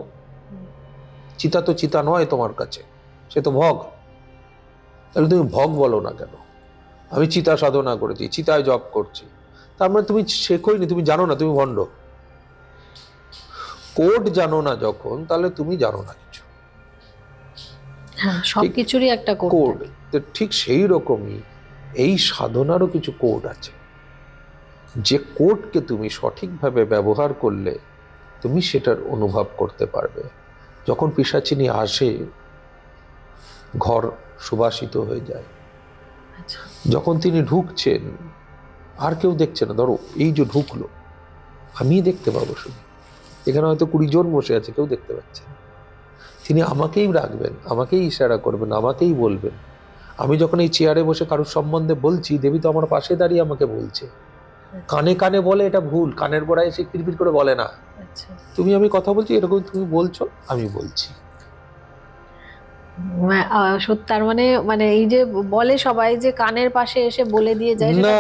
চিতা তো চিতা নয় তোমার কাছে, সে তো ভগ। তাহলে তুমি ভগ বলো না কেন? আমি চিতা সাধনা করেছি, চিতায় জপ করছি, তার মানে তুমি শেখোইনি, তুমি জানো না, তুমি ভণ্ড। কোড জানো না যখন, তাহলে তুমি জানো না কিছু। সবকিছুরই একটা কোড। ঠিক সেই রকমই এই সাধনারও কিছু কোড আছে, যে কোডকে তুমি সঠিকভাবে ব্যবহার করলে তুমি সেটার অনুভব করতে পারবে। যখন পিশাচিনী আসে, ঘর সুবাসিত হয়ে যায়। যখন তিনি ঢুকছেন, আর কেউ দেখছে না। ধরো এই যে ঢুকলো, আমি দেখতে পাবো শুধু, এখানে হয়তো 20 জন বসে আছে, কেউ দেখতে পাচ্ছে না। তিনি আমাকেই রাখবেন, আমাকেই ইশারা করবেন, আমাকেই বলবেন। আমি যখন এই চেয়ারে বসে কারোর সম্বন্ধে বলছি, দেবী তো আমার পাশে দাঁড়িয়ে আমাকে বলছে। কানে কানে বলে, এটা ভুল। কানের গোড়ায় এসে কিরপির করে বলে না। তুমি আমি কথা বলছি, এরকম তুমি বলছো, আমি বলছি। তার মানে এই যে বলে সবাই যে কানের পাশে এসে বলে দিয়ে যায়, না,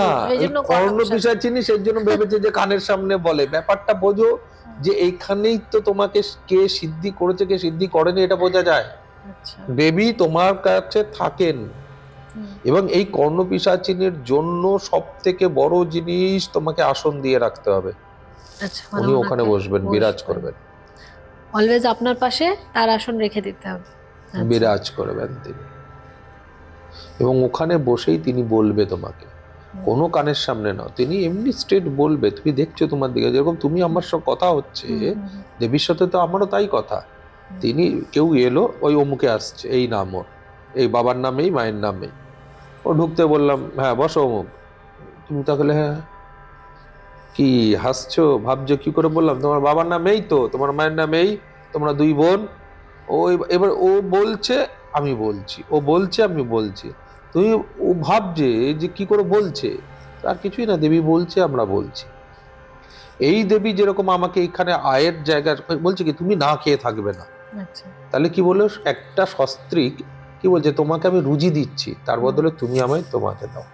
কর্ণ পিশাচিনী সেই জন্য ভেবেছে যে কানের সামনে বলে। ব্যাপারটা বোঝো, যে এইখানেই তো তোমাকে কে সিদ্ধি করেছে, কে সিদ্ধি করেনি, এটা বোঝা যায়। দেবী তোমার কাছে থাকেন, এবং এই কর্ণ পিশাচিনীর জন্য সব থেকে বড় জিনিস, তোমাকে আসন দিয়ে রাখতে হবে। উনি ওখানে বসবেন, বিরাজ করবেন, অলওয়েজ আপনার পাশে তার আসন রেখে দিতে হবে, বিরাজ করবেন তিনি। এবং ওখানে বসেই তিনি বলবে তোমাকে, কোনো কানের সামনে না, তিনি এমনি স্ট্রেট বলবে। তুমি দেখছো তোমার দিকে, যেরকম তুমি আমার সঙ্গে কথা হচ্ছে, দেবীর সাথে তো আমারও তাই কথা। তিনি কেউ এলো, ওই অমুকে আসছে, এই নাম ওর, এই বাবার নামেই, মায়ের নামেই। ও ঢুকতে বললাম, হ্যাঁ বসো অমুক। তুমি তাহলে হ্যাঁ কি হাসছো, ভাবছো কি করে বললাম? তোমার বাবার নাম এই তো, তোমার মায়ের নাম এই, তোমরা 2 বোন। ও এবার ও বলছে, আমি বলছি, ও বলছে, আমি বলছি। তুমি ও ভাবছে যে কি করে বলছে, আর কিছুই না, দেবী বলছে, আমরা বলছি। এই দেবী যেরকম আমাকে এখানে আয়ের জায়গা বলছে কি, তুমি না খেয়ে থাকবে না। তাহলে কি বললো, একটা সস্ত্রীক কি বলছে, তোমাকে আমি রুজি দিচ্ছি, তার বদলে তুমি আমায় তোমাকে দাও,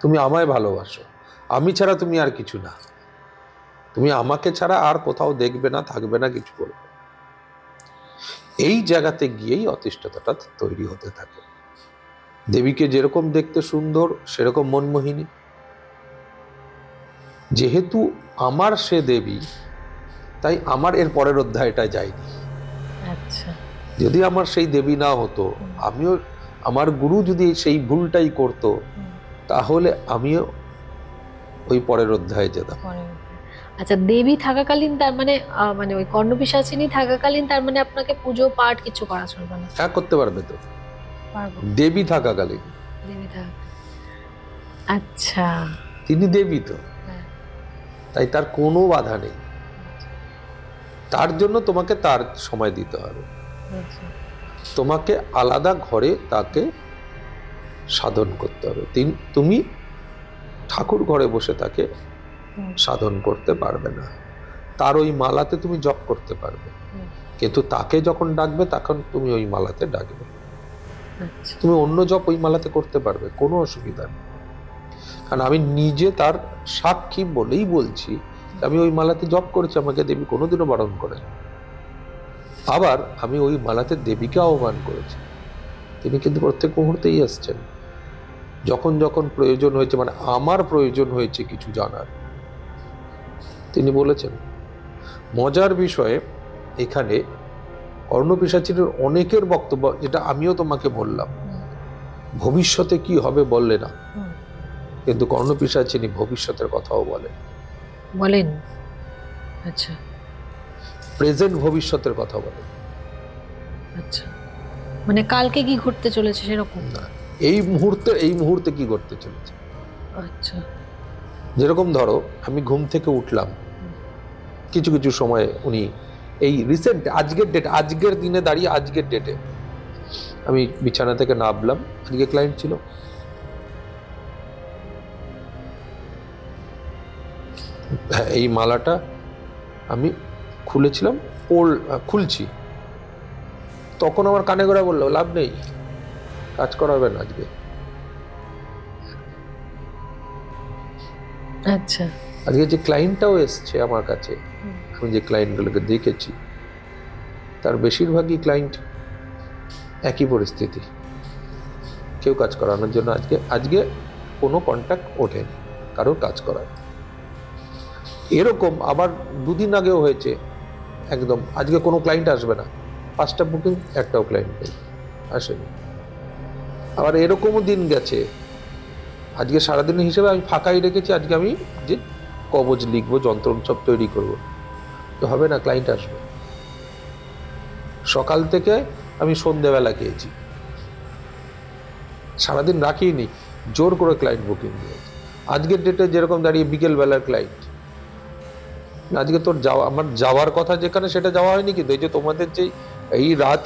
তুমি আমায় ভালোবাসো, আমি ছাড়া তুমি আর কিছু না, তুমি আমাকে ছাড়া আর কোথাও দেখবে না, থাকবে না, কিছু করবে। এই জায়গাতে গিয়েই অতিষ্ঠতাটা তৈরি হতে থাকে। দেবীকে যেরকম দেখতে সুন্দর সেরকম মনমোহিনী। যেহেতু আমার সে দেবী, তাই আমার এর পরের অধ্যায়টায় যায়নি। আচ্ছা, যদি আমার সেই দেবী না হতো, আমিও, আমার গুরু যদি সেই ভুলটাই করতো, তাহলে আমিও ওই পরের অধ্যায়ে যেতাম। আচ্ছা, দেবী থাকাকালীন তার মানে মানে ওই কর্ণপিশাচিনী থাকাকালীন তার মানে আপনাকে পুজো পাঠ কিছু করা চলবে না? হ্যাঁ, করতে পারবে তো, পারবো। দেবী থাকাকালীন। দেবী থাকা, আচ্ছা। তিনি দেবী তো, হ্যাঁ। তাই তার কোনো বাধা নেই। তার জন্য তোমাকে তার সময় দিতে হবে। আচ্ছা। তোমাকে আলাদা ঘরে তাকে সাধন করতে হবে। তুমি ঠাকুর ঘরে বসে তাকে সাধন করতে পারবে না। তার ওই মালাতে তুমি জপ করতে পারবে, কিন্তু তাকে যখন ডাকবে তখন তুমি ওই মালাতে ডাকবে। আচ্ছা। তুমি অন্য জপ ওই মালাতে করতে পারবে, কোনো অসুবিধা নেই। কারণ আমি নিজে তার সাক্ষী বলেই বলছি, আমি ওই মালাতে জপ করেছি, আমাকে দেবী কোনোদিনও বারণ করেন। আবার আমি ওই মালাতে দেবীকে আহ্বান করেছি, তিনি কিন্তু প্রত্যেক মুহূর্তেই আসছেন। যখন যখন প্রয়োজন হয়েছে, মানে আমার প্রয়োজন হয়েছে কিছু জানার, তিনি বলেছেন। মজার বিষয়ে এখানে কর্ণপিশাচিনীর অনেকের বক্তব্য, যেটা আমিও তোমাকে বললাম, ভবিষ্যতে কি হবে বললে না, কিন্তু কর্ণপিশাচিনী ভবিষ্যতের কথাও বলেন। বলেন? আচ্ছা, প্রেজেন্ট ভবিষ্যতের কথা বলেন। আচ্ছা, মানে কালকে কি ঘটতে চলেছে সেরকম না, এই মুহূর্তে কি ঘটতে চলেছে। আচ্ছা। যেরকম ধরো, আমি ঘুম থেকে উঠলাম, কিছু কিছু সময়ে উনি এই রিসেন্ট আজকের দিনে দাঁড়িয়ে, আজকের ডেটে আমি বিছানা থেকে নামলাম, আজকে ক্লায়েন্ট ছিল, এই মালাটা আমি খুলেছিলাম, খুলছি, তখন আমার কানে গোড়া বললো লাভ নেই, কাজ করাবে না আজকে। আচ্ছা। আজকে যে ক্লায়েন্টটাও এসছে আমার কাছে, আমি যে ক্লায়েন্টগুলোকে দেখেছি, তার বেশিরভাগই ক্লায়েন্ট একই পরিস্থিতি, কেউ কাজ করানোর জন্য আজকে কোনো কন্ট্যাক্ট ওঠেনি কারোর কাজ করার। এরকম আবার দুদিন আগেও হয়েছে, একদম আজকে কোনো ক্লায়েন্ট আসবে না, 5টা বুকিং, একটাও ক্লায়েন্ট নেই, আসেনি। আবার এরকমও দিন গেছে, আজকে সারাদিনের হিসেবে আমি ফাঁকাই রেখেছি, আজকে আমি যে কবজ লিখবো, যন্ত্র সব তৈরি করবো, তো হবে না, ক্লায়েন্ট আসবে। সকাল থেকে আমি সন্ধ্যেবেলা খেয়েছি, সারাদিন রাখিনি, জোর করে ক্লায়েন্ট বুকিং দিয়েছি। আজকের ডেটে যেরকম দাঁড়িয়ে বিকেলবেলার ক্লায়েন্ট, আজকে তোর আমার যাওয়ার কথা যেখানে, সেটা যাওয়া হয়নি। কিন্তু এই যে তোমাদের যে এই রাত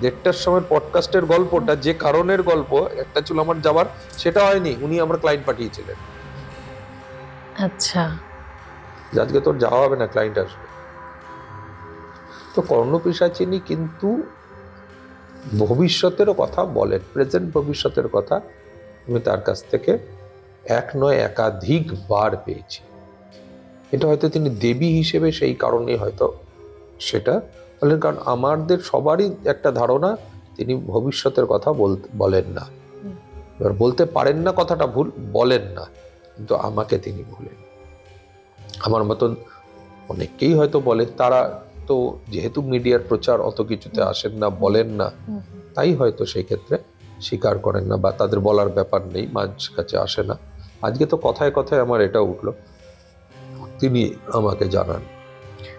1:30টার সময় পডকাস্টের গল্পটা, যে কারণের গল্প একটা ছিল আমার যাওয়ার, সেটা হয়নি, উনি আমার ক্লায়েন্ট পাঠিয়েছিলেন। আচ্ছা, আজকে তোর যাওয়া হবে না, ক্লায়েন্ট আসবে। তো কর্ণপিশাচিনী কিন্তু ভবিষ্যতেরও কথা বলেন, প্রেজেন্ট ভবিষ্যতের কথা আমি তার কাছ থেকে এক নয় একাধিকবার পেয়েছি। এটা হয়তো তিনি দেবী হিসেবে সেই কারণেই হয়তো সেটা বলেন, কারণ আমাদের সবারই একটা ধারণা তিনি ভবিষ্যতের কথা বলেন না। এবার বলতে পারেন না, কথাটা ভুল, বলেন না, কিন্তু আমাকে তিনি বলেন। আমার মতন অনেকেই হয়তো বলে, তারা তো যেহেতু মিডিয়ার প্রচার অত কিছুতে আসেন না, বলেন না, তাই হয়তো সেই ক্ষেত্রে স্বীকার করেন না, বা তাদের বলার ব্যাপার নেই, মাঝ কাছে আসে না। আজকে তো কথায় কথায় আমার এটা উঠলো, তিনি আমাকে জানান।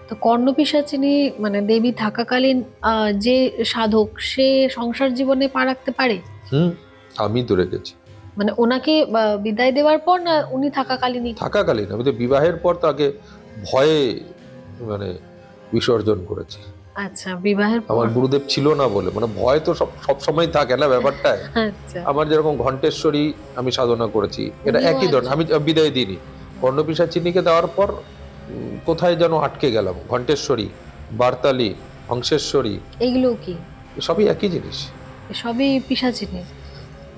তো কর্ণপিশাচিনী মানে দেবী থাকাকালীন যে সাধক, সে সংসার জীবনে পা রাখতে পারে? আমি তো রেখেছি। মানে ওনাকে বিদায় দেওয়ার পর, না উনি থাকাকালীনই? থাকাকালীন। আমি তো বিবাহের পর তাকে ভয়ে মানে বিসর্জন করেছি। আচ্ছা, বিবাহের পর? আমার গুরুদেব ছিল না বলে, মানে ভয় তো সব সময় থাকে না ব্যাপারটা। আচ্ছা। আমার যেরকম ঘণ্টেশ্বরী আমি সাধনা করেছি, এটা একই ধরনের, আমি বিদায় দিইনি। কর্ণপিশাচিনীকে দেওয়ার পর কোথায় যেন আটকে গেলাম। ঘণ্টেশ্বরী, বার্তালি, হংসেশ্বরী, এগুলো কি সবই একই জিনিস, সবই পিশাচিনী?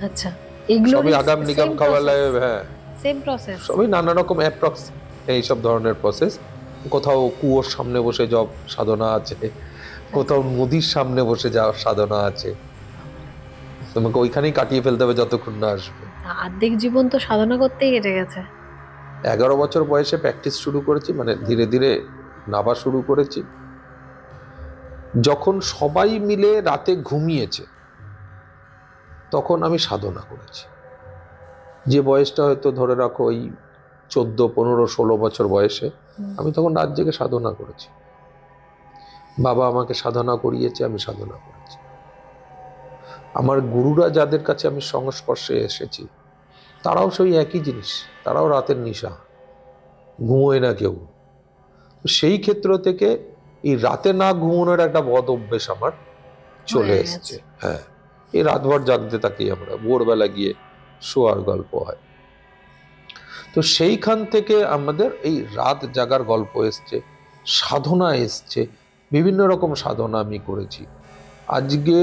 আচ্ছা, এগুলো সবই আগাম নিগাম খাওয়ালায়, হ্যাঁ সেম প্রসেস, সবই নানা রকম অ্যাপ্রক্স এইসব ধরনের প্রসেস। কোথাও কুয়োর সামনে বসে জপ সাধনা আছে, কোথাও নদীর সামনে বসে যাওয়ার সাধনা আছে, তোমাকে ওইখানেই কাটিয়ে ফেলতে হবে যতক্ষণ না আসবে। অর্ধেক জীবন তো সাধনা করতেই কেটে গেছে। 11 বছর বয়সে প্র্যাকটিস শুরু করেছি, মানে ধীরে ধীরে নাবা শুরু করেছি। যখন সবাই মিলে রাতে ঘুমিয়েছে তখন আমি সাধনা করেছি। যে বয়সটা হয়তো ধরে রাখো ওই 14, 15, 16 বছর বয়সে, আমি তখন রাত জেগে সাধনা করেছি। বাবা আমাকে সাধনা করিয়েছে, আমি সাধনা করেছি। আমার গুরুরা যাদের কাছে আমি সংস্পর্শে এসেছি তারাও সেই একই জিনিস, তারাও রাতের নিশা, ঘুমোয় না কেউ। তো সেই ক্ষেত্র থেকে এই রাতে না ঘুমানোর একটা বদ অভ্যেস আমার চলে হয়ে এসছে। গেছে। হ্যাঁ, এই রাতভর জাগতে থাকি আমরা, ভোরবেলা গিয়ে শোয়ার গল্প হয়। তো সেইখান থেকে আমাদের এই রাত জাগার গল্প এসছে, সাধনা এসছে, বিভিন্ন রকম সাধনা আমি করেছি। আজকে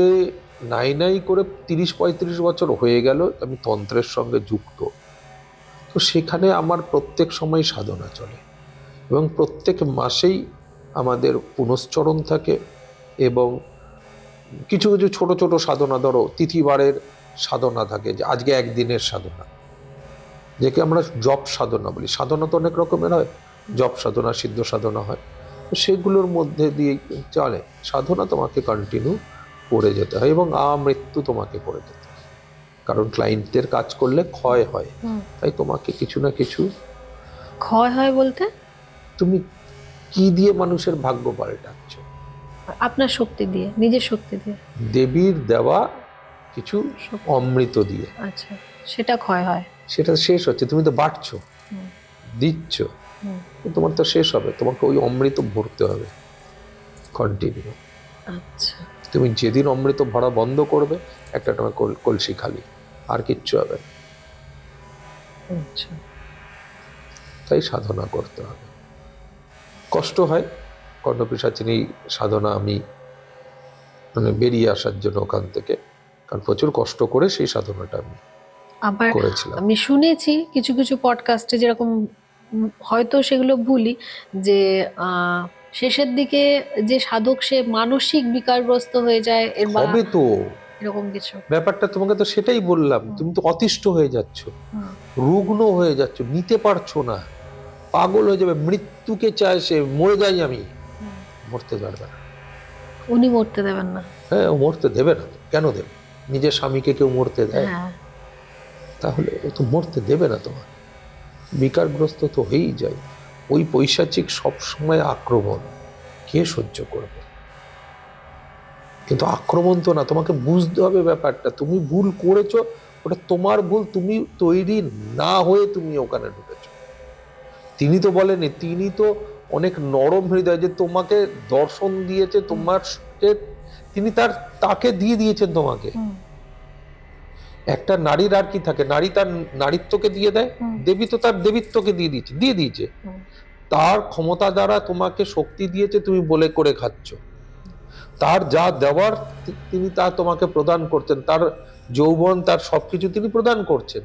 নাই করে 30-35 বছর হয়ে গেল আমি তন্ত্রের সঙ্গে যুক্ত। তো সেখানে আমার প্রত্যেক সময় সাধনা চলে এবং প্রত্যেক মাসেই আমাদের পুনশ্চরণ থাকে এবং কিছু কিছু ছোট ছোট সাধনা, ধরো তিথিবারের সাধনা থাকে, যে আজকে একদিনের সাধনা, যেকে আমরা জপ সাধনা বলি। সাধনা তো অনেক রকমের হয়, জপ সাধনা, সিদ্ধ সাধনা হয়। তো সেগুলোর মধ্যে দিয়ে চলে সাধনা, তোমাকে কন্টিনিউ করে যেতে হয় এবং আমৃত্যু তোমাকে করে যেতে হয়। কারণ ক্লায়েন্টের কাজ করলে ক্ষয় হয়, তাই তোমাকে কিছু না কিছু। ক্ষয় হয় বলতে? তুমি কি দিয়ে মানুষের ভাগ্য পাল্টাচ্ছ? আপনার শক্তি দিয়ে, নিজের শক্তি দিয়ে, দেবীর দেওয়া কিছু শক্তি। অমৃত দিয়ে। আচ্ছা, সেটা ক্ষয় হয়। সেটা শেষ হচ্ছে, তুমি তো বাড়ছো, দিচ্ছ, তোমার তো শেষ হবে, তোমাকে ওই অমৃত ভরতে হবে কন্টিনিউ। আচ্ছা, তুমি যেদিন অমৃত ভরা বন্ধ করবে, একটা তোমার কলসি খালি, আর কিচ্ছু হবে না। আচ্ছা। তাই সাধনা করতে হবে। কষ্ট হয়, কর্ণপিশাচিনী সাধনা আমি মানে বেরিয়ে আসার জন্য ওখান থেকে, কারণ প্রচুর কষ্ট করে সেই সাধনাটা আমি আবার করেছিলাম। আমি শুনেছি কিছু কিছু পডকাস্টে, যেরকম হয়তো সেগুলো ভুলি, যে শেষের দিকে যে সাধক সে মানসিক বিকারগ্রস্ত হয়ে যায়, এর বা হবে তো এরকম কিছু ব্যাপারটা, তোমাকে তো সেটাই বললাম, তুমি তো অতিষ্ঠ হয়ে যাচ্ছ, রুগ্ন হয়ে যাচ্ছ, নিতে পারছো না, পাগল হয়ে যাবে, মৃত্যুকে চায় সে, মরে যাই আমি, মরতে পারবে না। উনি মরতে দেবেন না। হ্যাঁ, ও মরতে দেবে না, কেন দেবে? নিজের স্বামীকে কেউ মরতে দেয়? হ্যাঁ, তাহলে ও তো মরতে দেবে না তোমার। বিকারগ্রস্ত তো হয়েই যায়। ওই পৈশাচিক সবসময় আক্রমণ কে সহ্য করবে? কিন্তু আক্রমণ তো না, তোমাকে বুঝতে হবে ব্যাপারটা, তুমি ভুল করেছো, ওটা তোমার ভুল, তুমি তৈরি না হয়ে তুমি ওখানে ঢুকেছো। তিনি তো বলেনি, তিনি তো অনেক নরম হৃদয়, যে তোমাকে দর্শন দিয়েছে, তোমাকে তিনি তাকে দিয়ে দিয়েছেন তোমাকে। একটা নারীর আর কি থাকে, নারী তার নারীত্বকে দিয়ে দেয়, দেবী তো তার দেবীত্বকে দিয়ে দিয়েছে। তার ক্ষমতা দ্বারা তোমাকে শক্তি দিয়েছে, তুমি বলে করে খাচ্ছ। তার যা দেওয়ার তিনি তা তোমাকে প্রদান করছেন, তার যৌবন, তার সবকিছু তিনি প্রদান করছেন।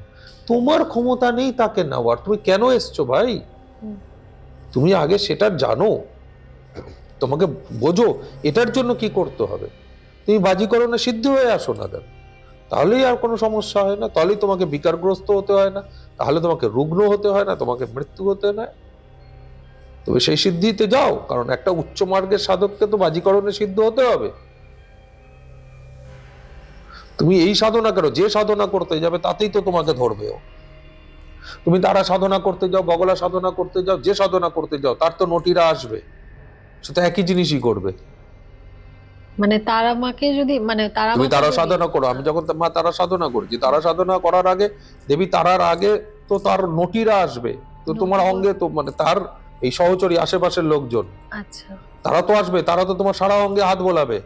তোমার ক্ষমতা নেই তাকে নেওয়ার, তুমি কেন এসছো ভাই? তুমি আগে সেটা জানো, তোমাকে বোঝো এটার জন্য কি করতে হবে। তুমি বাজিকরণে সিদ্ধ হয়ে আসো না কেন, তাহলেই আর কোনো সমস্যা হয় না, তাহলেই তোমাকে বিকারগ্রস্ত হতে হয় না, তাহলে তোমাকে রুগ্ন হতে হয় না, তোমাকে মৃত্যু হতে হয় না। তবে সেই সিদ্ধিতে যাও, কারণ একটা উচ্চ মার্গের সাধককে তো বাজিকরণে সিদ্ধ হতে হবে। তুমি এই সাধনা করো, যে সাধনা করতে যাবে তাতেই তো তোমাকে ধরবেও। তুমি তারা সাধনা করতে যাও, বগলা সাধনা করতে যাও, যে সাধনা করতে যাও, তার তো নটিরা আসবে, সে তো একই জিনিসই করবে। মানে তারা মাকে যদি, মানে তারা তুমি মাকে তারা যদি- সাধনা করো, আমি যখন মা তারা সাধনা করেছি, তারা সাধনা করার আগে, দেবী তারার আগে তো তার নটিরা আসবে, তো তোমার অঙ্গে তো মানে তার এই সহচরী আশেপাশের লোকজন, আচ্ছা, তারা তো আসবে, তারা তো তোমার সারা অঙ্গে হাত বোলাবে,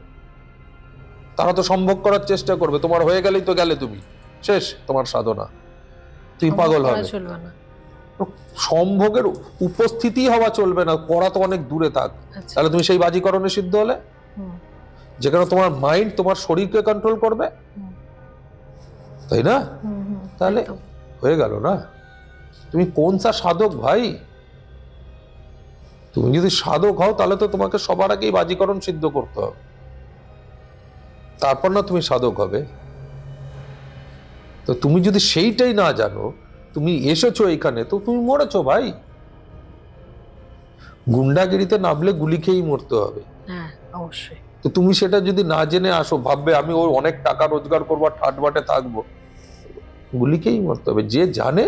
তারা তো সম্ভোগ করার চেষ্টা করবে, তোমার হয়ে গেলেই তো গেলে তুমি শেষ, তোমার সাধনা, তুমি পাগল করা হবে। চলবে না। সম্ভোগের উপস্থিতি হওয়া চলবে না, করা তো অনেক দূরে থাক। আচ্ছা, তাহলে তুমি সেই বাজিকরণে সিদ্ধ হলে, হুম, যেখানে তোমার মাইন্ড তোমার শরীরকে কন্ট্রোল করবে, তাই না? তাহলে একদম। হয়ে গেল না। তুমি কোন সা সাধক ভাই? তুমি যদি সাধক হও তাহলে তো তোমাকে সবার আগেই বাজিকরণ সিদ্ধ করতে হবে, তারপর না তুমি সাধক হবে। তো তুমি যদি সেইটাই না জানো, তুমি এসেছো এখানে, তো তুমি মরেছো ভাই। গুন্ডাগিরিতে নামলে গুলি খেয়েই মরতে হবে। হ্যাঁ অবশ্যই। তো তুমি সেটা যদি না জেনে আসো, ভাববে আমি ওর অনেক টাকা রোজগার করবো, ঠাটবাটে থাকবো, গুলি খেয়েই মরতে হবে। যে জানে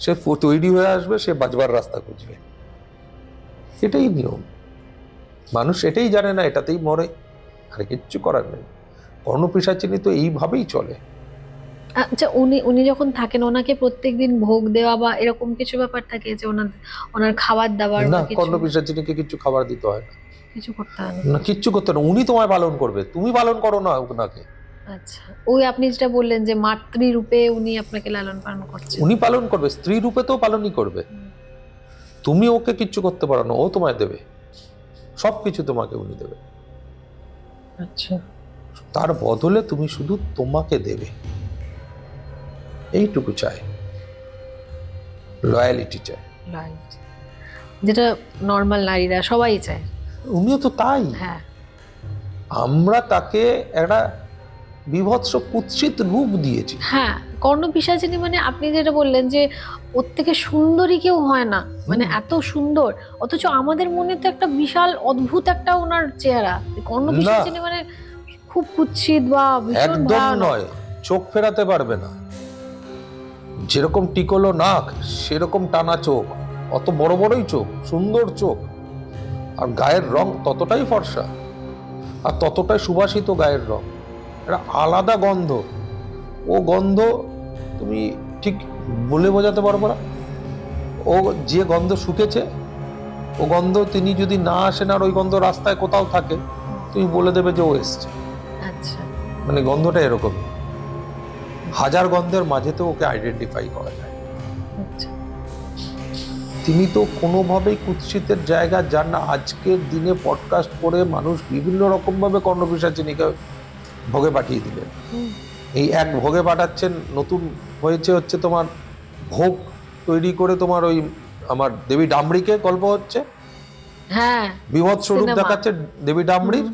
সে তৈরি হয়ে আসবে, সে বাঁচবার রাস্তা খুঁজবে, এটাই নিয়ম। মানুষ এটাই জানে না, এটাতেই মরে, আর কিচ্ছু করার নেই। কর্ণপিশাচিনী তো এইভাবেই চলে। আচ্ছা, উনি যখন থাকেন ওনাকে প্রত্যেকদিন ভোগ দেওয়া বা এরকম কিছু ব্যাপার থাকে যে ওনার খাবার দাবার না, বা কিছু কর্ণপিশাচিনীকে কিছু খাবার দিতে হয় না, কিছু করতে হয় না? না কিচ্ছু করতে না, উনি তোমায় পালন করবে, তুমি পালন করো না ওনাকে। আচ্ছা, ওই আপনি যেটা বললেন যে মাতৃরূপে উনি আপনাকে লালন পালন করছেন। উনি পালন করবে, স্ত্রী রূপে তো পালনই করবে। তুমি ওকে কিচ্ছু করতে পারো না, ও তোমায় দেবে সবকিছু, তোমাকে উনি দেবে। আচ্ছা, তার বদলে তুমি শুধু তোমাকে দেবে, এইটুকু চাই, লয়ালিটি চাই। রাইট, যেটা নর্মাল নারীরা সবাই চায়। উনিও তো তাই। হ্যাঁ, আমরা তাকে একটা বিভৎস কুৎসিত রূপ দিয়েছি। হ্যাঁ, কর্ণপিশাচিনী মানে আপনি যেটা বললেন যে ওর থেকে সুন্দরী কেউ হয় না, মানে এত সুন্দর, অথচ আমাদের মনে তো একটা বিশাল অদ্ভুত একটা ওনার চেহারা। কর্ণপিশাচিনী মানে খুব কুৎসিত বা ভীষণ একদম ভয়ানক। নয়, চোখ ফেরাতে পারবে না। যেরকম টিকলো নাক, সেরকম টানা চোখ, অত বড় বড়ই চোখ, সুন্দর চোখ, আর গায়ের রং ততটাই ফর্সা, আর ততটাই সুবাসিত গায়ের রং, একটা আলাদা গন্ধ। ও গন্ধ তুমি ঠিক বলে বোঝাতে পারবো না। ও যে গন্ধ শুকেছে, ও গন্ধ তিনি যদি না আসেন আর ওই গন্ধ রাস্তায় কোথাও থাকে, তুমি বলে দেবে যে ও এসছে। আচ্ছা, মানে গন্ধটা এরকম, হাজার গন্ধের মাঝেতে ওকে আইডেন্টিফাই করা যায়। আচ্ছা, তিনি তো কোনোভাবেই কুৎসিতের জায়গা যান না। আজকের দিনে পডকাস্ট করে মানুষ বিভিন্ন রকম ভাবে কর্ণপিশাচিনীকে ভোগে পাঠিয়ে দিলেন। এই এক ভোগে পাঠাচ্ছেন, নতুন হয়েছে হচ্ছে তোমার ভোগ তৈরি করে, তোমার ওই আমার দেবী ডামরিকে গল্প হচ্ছে, হ্যাঁ, বিভৎস রূপ সিনেমা। দেখাচ্ছে দেবী ডামরির,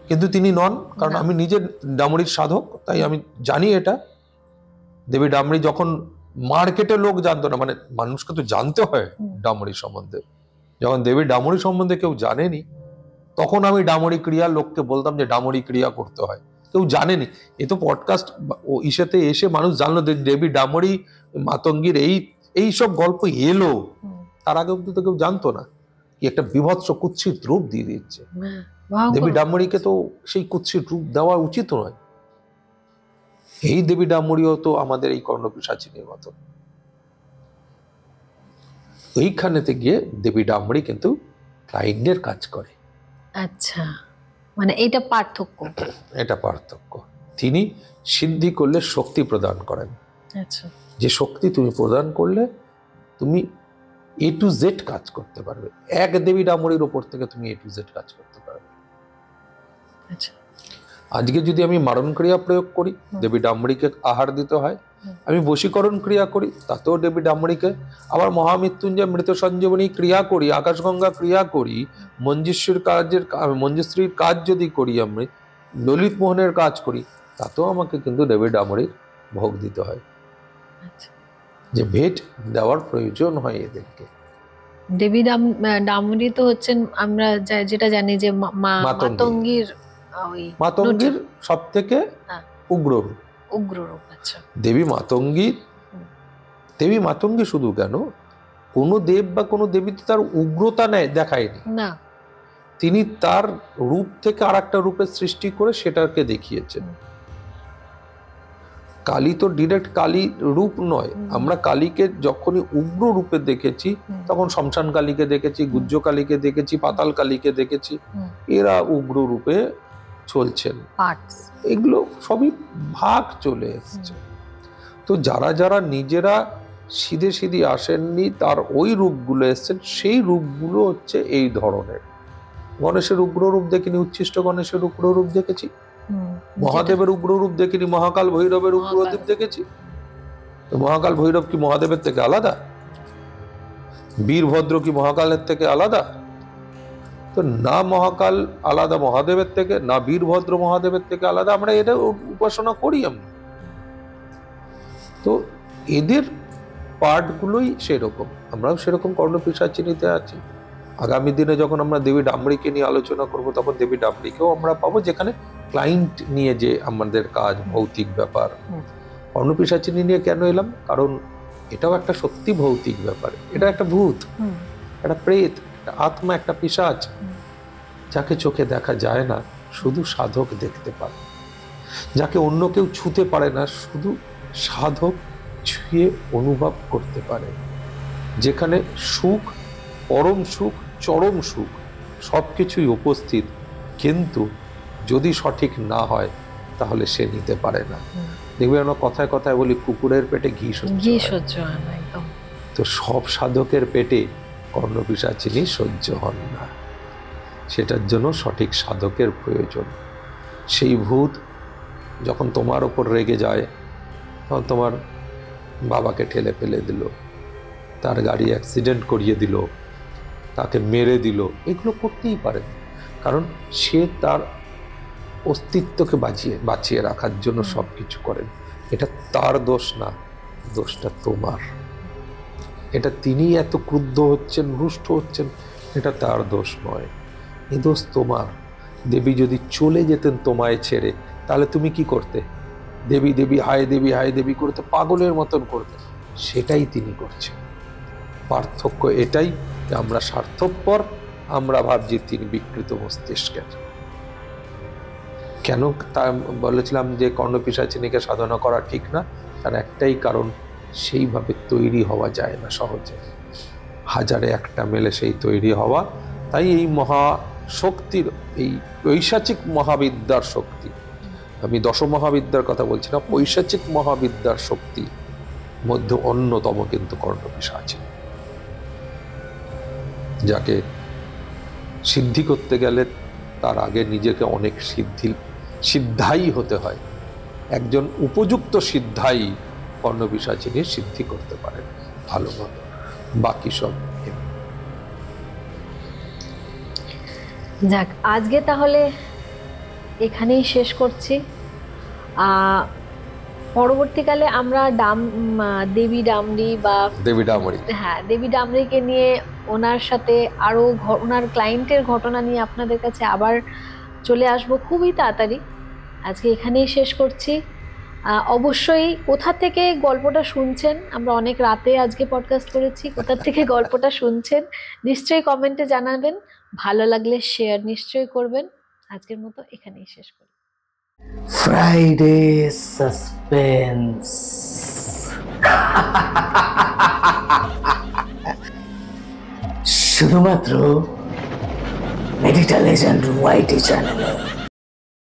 কিন্তু তিনি নন। কারণ না। আমি নিজে ডামরির সাধক, তাই আমি জানি এটা। দেবী ডামরি যখন মার্কেটে লোক জানতো না, মানে মানুষকে তো জানতে হয় ডামরি সম্বন্ধে, যখন দেবী ডামরি সম্বন্ধে কেউ জানেনি, তখন আমি ডামরি ক্রিয়া লোককে বলতাম যে ডামরি ক্রিয়া করতে হয়। কেউ জানেনি, এ তো পডকাস্ট ও ইসেতে এসে মানুষ জানলো যে দেবী ডামরি মাতঙ্গীর এই সব গল্প এলো। তার আগে অব্দি তো কেউ জানতো না। কি একটা বিভৎস কুৎসিত রূপ দিয়ে দিচ্ছে দেবী ডামরিকে, তো সেই কুৎসিত রূপ দেওয়া উচিত নয়। এই দেবী ডামরিও তো আমাদের এই কর্ণপিশাচিনীর মতো। ওইখানেতে গিয়ে দেবী ডামরি কিন্তু ক্লায়েন্টের কাজ করে। আচ্ছা, মানে এইটা পার্থক্য। এটা পার্থক্য। তিনি সিদ্ধি করলে শক্তি প্রদান করেন। আচ্ছা, যে শক্তি তুমি প্রদান করলে তুমি A to Z কাজ করতে পারবে। এক দেবী ডামরির ওপর থেকে তুমি A to Z কাজ করতে পারবে। আচ্ছা, আজকে যদি আমি মারণ ক্রিয়া প্রয়োগ করি, দেবী ডামরিকে আহার দিতে হয়। আমি বশীকরণ ক্রিয়া করি, তাতেও দেবী ডামরিকে। আবার মহামৃত্যুঞ্জয় মৃত সঞ্জীবনী ক্রিয়া করি, আকাশগঙ্গা ক্রিয়া করি, মঞ্জুশ্রীর কাজ যদি করি, আমি ললিত মোহনের কাজ করি, তাতেও আমাকে কিন্তু দেবী ডামরির ভোগ দিতে হয়। আচ্ছা। যে ভেট দেওয়ার প্রয়োজন হয় এদেরকে। দেবী ডামরি তো হচ্ছেন আমরা যেটা জানি যে মাতঙ্গীর ওই মাতঙ্গীর সব থেকে হ্যাঁ। উগ্র রূপ। উগ্র রূপ। আচ্ছা, দেবী মাতঙ্গী শুধু কেন, কোনো দেব বা কোনো দেবী তো তার উগ্রতা দেখায়নি না, তিনি তার রূপ থেকে আর একটা রূপের সৃষ্টি করে সেটাকে দেখিয়েছেন। কালী তো ডিরেক্ট কালী রূপ নয়। আমরা কালীকে যখনই উগ্র রূপে দেখেছি, তখন শ্মশান কালীকে দেখেছি, গুজ্জ কালীকে দেখেছি, পাতাল কালীকে দেখেছি, এরা উগ্র রূপে চলছেন। এগুলো সবই ভাগ চলে এসছে। তো যারা যারা নিজেরা সিধে সিধে আসেননি, তার ওই রূপগুলো এসছেন, সেই রূপগুলো হচ্ছে এই ধরনের। গণেশের উগ্র রূপ দেখিনি, উচ্ছিষ্ট গণেশের উগ্র রূপ দেখেছি। মহাদেবের উগ্র রূপ দেখিনি, মহাকাল ভৈরবের উগ্র রূপ দেখেছি। মহাকাল ভৈরব কি মহাদেবের থেকে আলাদা? বীরভদ্র কি মহাকালের থেকে আলাদা? তো না মহাকাল আলাদা মহাদেবের থেকে, না বীরভদ্র মহাদেবের থেকে আলাদা। আমরা এটা উপাসনা করি। আমরা তো এদের পার্টগুলোই সেরকম, আমরাও সেরকম কর্ণপিশাচিনীতে আছি। আগামী দিনে যখন আমরা দেবী ডামরিকে নিয়ে আলোচনা করব, তখন দেবী ডামরিকেও আমরা পাবো, যেখানে ক্লায়েন্ট নিয়ে যে আমাদের কাজ, ভৌতিক ব্যাপার। কর্ণপিশাচিনী নিয়ে কেন এলাম? কারণ এটাও একটা সত্যি ভৌতিক ব্যাপার। এটা একটা ভূত, একটা প্রেত, একটা আত্মা, একটা পিশাচ, যাকে চোখে দেখা যায় না, শুধু সাধক দেখতে পারে, যাকে অন্য কেউ ছুঁতে পারে না, শুধু সাধক ছুঁয়ে অনুভব করতে পারে, যেখানে সুখ, পরম সুখ, চরম সুখ সবকিছুই উপস্থিত, কিন্তু যদি সঠিক না হয় তাহলে সে নিতে পারে না। দেখবে আমরা কথায় কথায় বলি কুকুরের পেটে ঘি সহ্য হয় না। একদম। তো সব সাধকের পেটে কর্ণপিশাচিনী সহ্য হন না, সেটার জন্য সঠিক সাধকের প্রয়োজন। সেই ভূত যখন তোমার ওপর রেগে যায়, তখন তোমার বাবাকে ঠেলে ফেলে দিল, তার গাড়ি অ্যাক্সিডেন্ট করিয়ে দিল, তাকে মেরে দিল, এগুলো করতেই পারে, কারণ সে তার অস্তিত্বকে বাঁচিয়ে রাখার জন্য সব কিছু করেন। এটা তার দোষ না, দোষটা তোমার। এটা তিনি এত ক্রুদ্ধ হচ্ছেন, রুষ্ট হচ্ছেন, এটা তার দোষ নয়, এই দোষ তোমার। দেবী যদি চলে যেতেন তোমায় ছেড়ে, তাহলে তুমি কি করতে? দেবী দেবী হায় দেবী হায় দেবী করতে পাগলের মতন করতে। সেটাই তিনি করছেন। পার্থক্য এটাই যে আমরা স্বার্থপর, আমরা ভাবছি তিনি বিকৃত মস্তিষ্কের। কেন তা বলেছিলাম যে কর্ণপিশাচিনীকে সাধনা করা ঠিক না? তার একটাই কারণ, সেইভাবে তৈরি হওয়া যায় না সহজে, হাজারে একটা মেলে সেই তৈরি হওয়া। তাই এই মহাশক্তির, এই পৈশাচিক মহাবিদ্যার শক্তি, আমি দশমহাবিদ্যার কথা বলছি না, পৈশাচিক মহাবিদ্যার শক্তি মধ্যে অন্যতম কিন্তু কর্ণপিশাচিনী, যাকে সিদ্ধি করতে গেলে তার আগে নিজেকে অনেক সিদ্ধাই হতে হয়। একজন উপযুক্ত সিদ্ধাই কর্ণপিশাচিনীর সিদ্ধি করতে পারেন ভালো মতো, বাকি সব যাক, আজকে তাহলে এখানেই শেষ করছি। পরবর্তীকালে আমরা দেবী ডামরি বা দেবী ডামরি, হ্যাঁ, দেবী ডামরিকে নিয়ে ওনার সাথে আরো ওনার ক্লায়েন্টের ঘটনা নিয়ে আপনাদের কাছে আবার চলে আসবো খুবই তাড়াতাড়ি। আজকে এখানেই শেষ করছি। অবশ্যই কোথা থেকে গল্পটা শুনছেন, আমরা অনেক রাতে আজকে পডকাস্ট করেছি, কোথা থেকে গল্পটা শুনছেন নিশ্চয়ই কমেন্টে জানাবেন। ভালো লাগলে শেয়ার নিশ্চয়ই করবেন। আজকের মতো এখানেই শেষ করি। Friday suspense. শুধুমাত্র মেডিটা লেজেন্ড ওয়াইটি চ্যানেলে।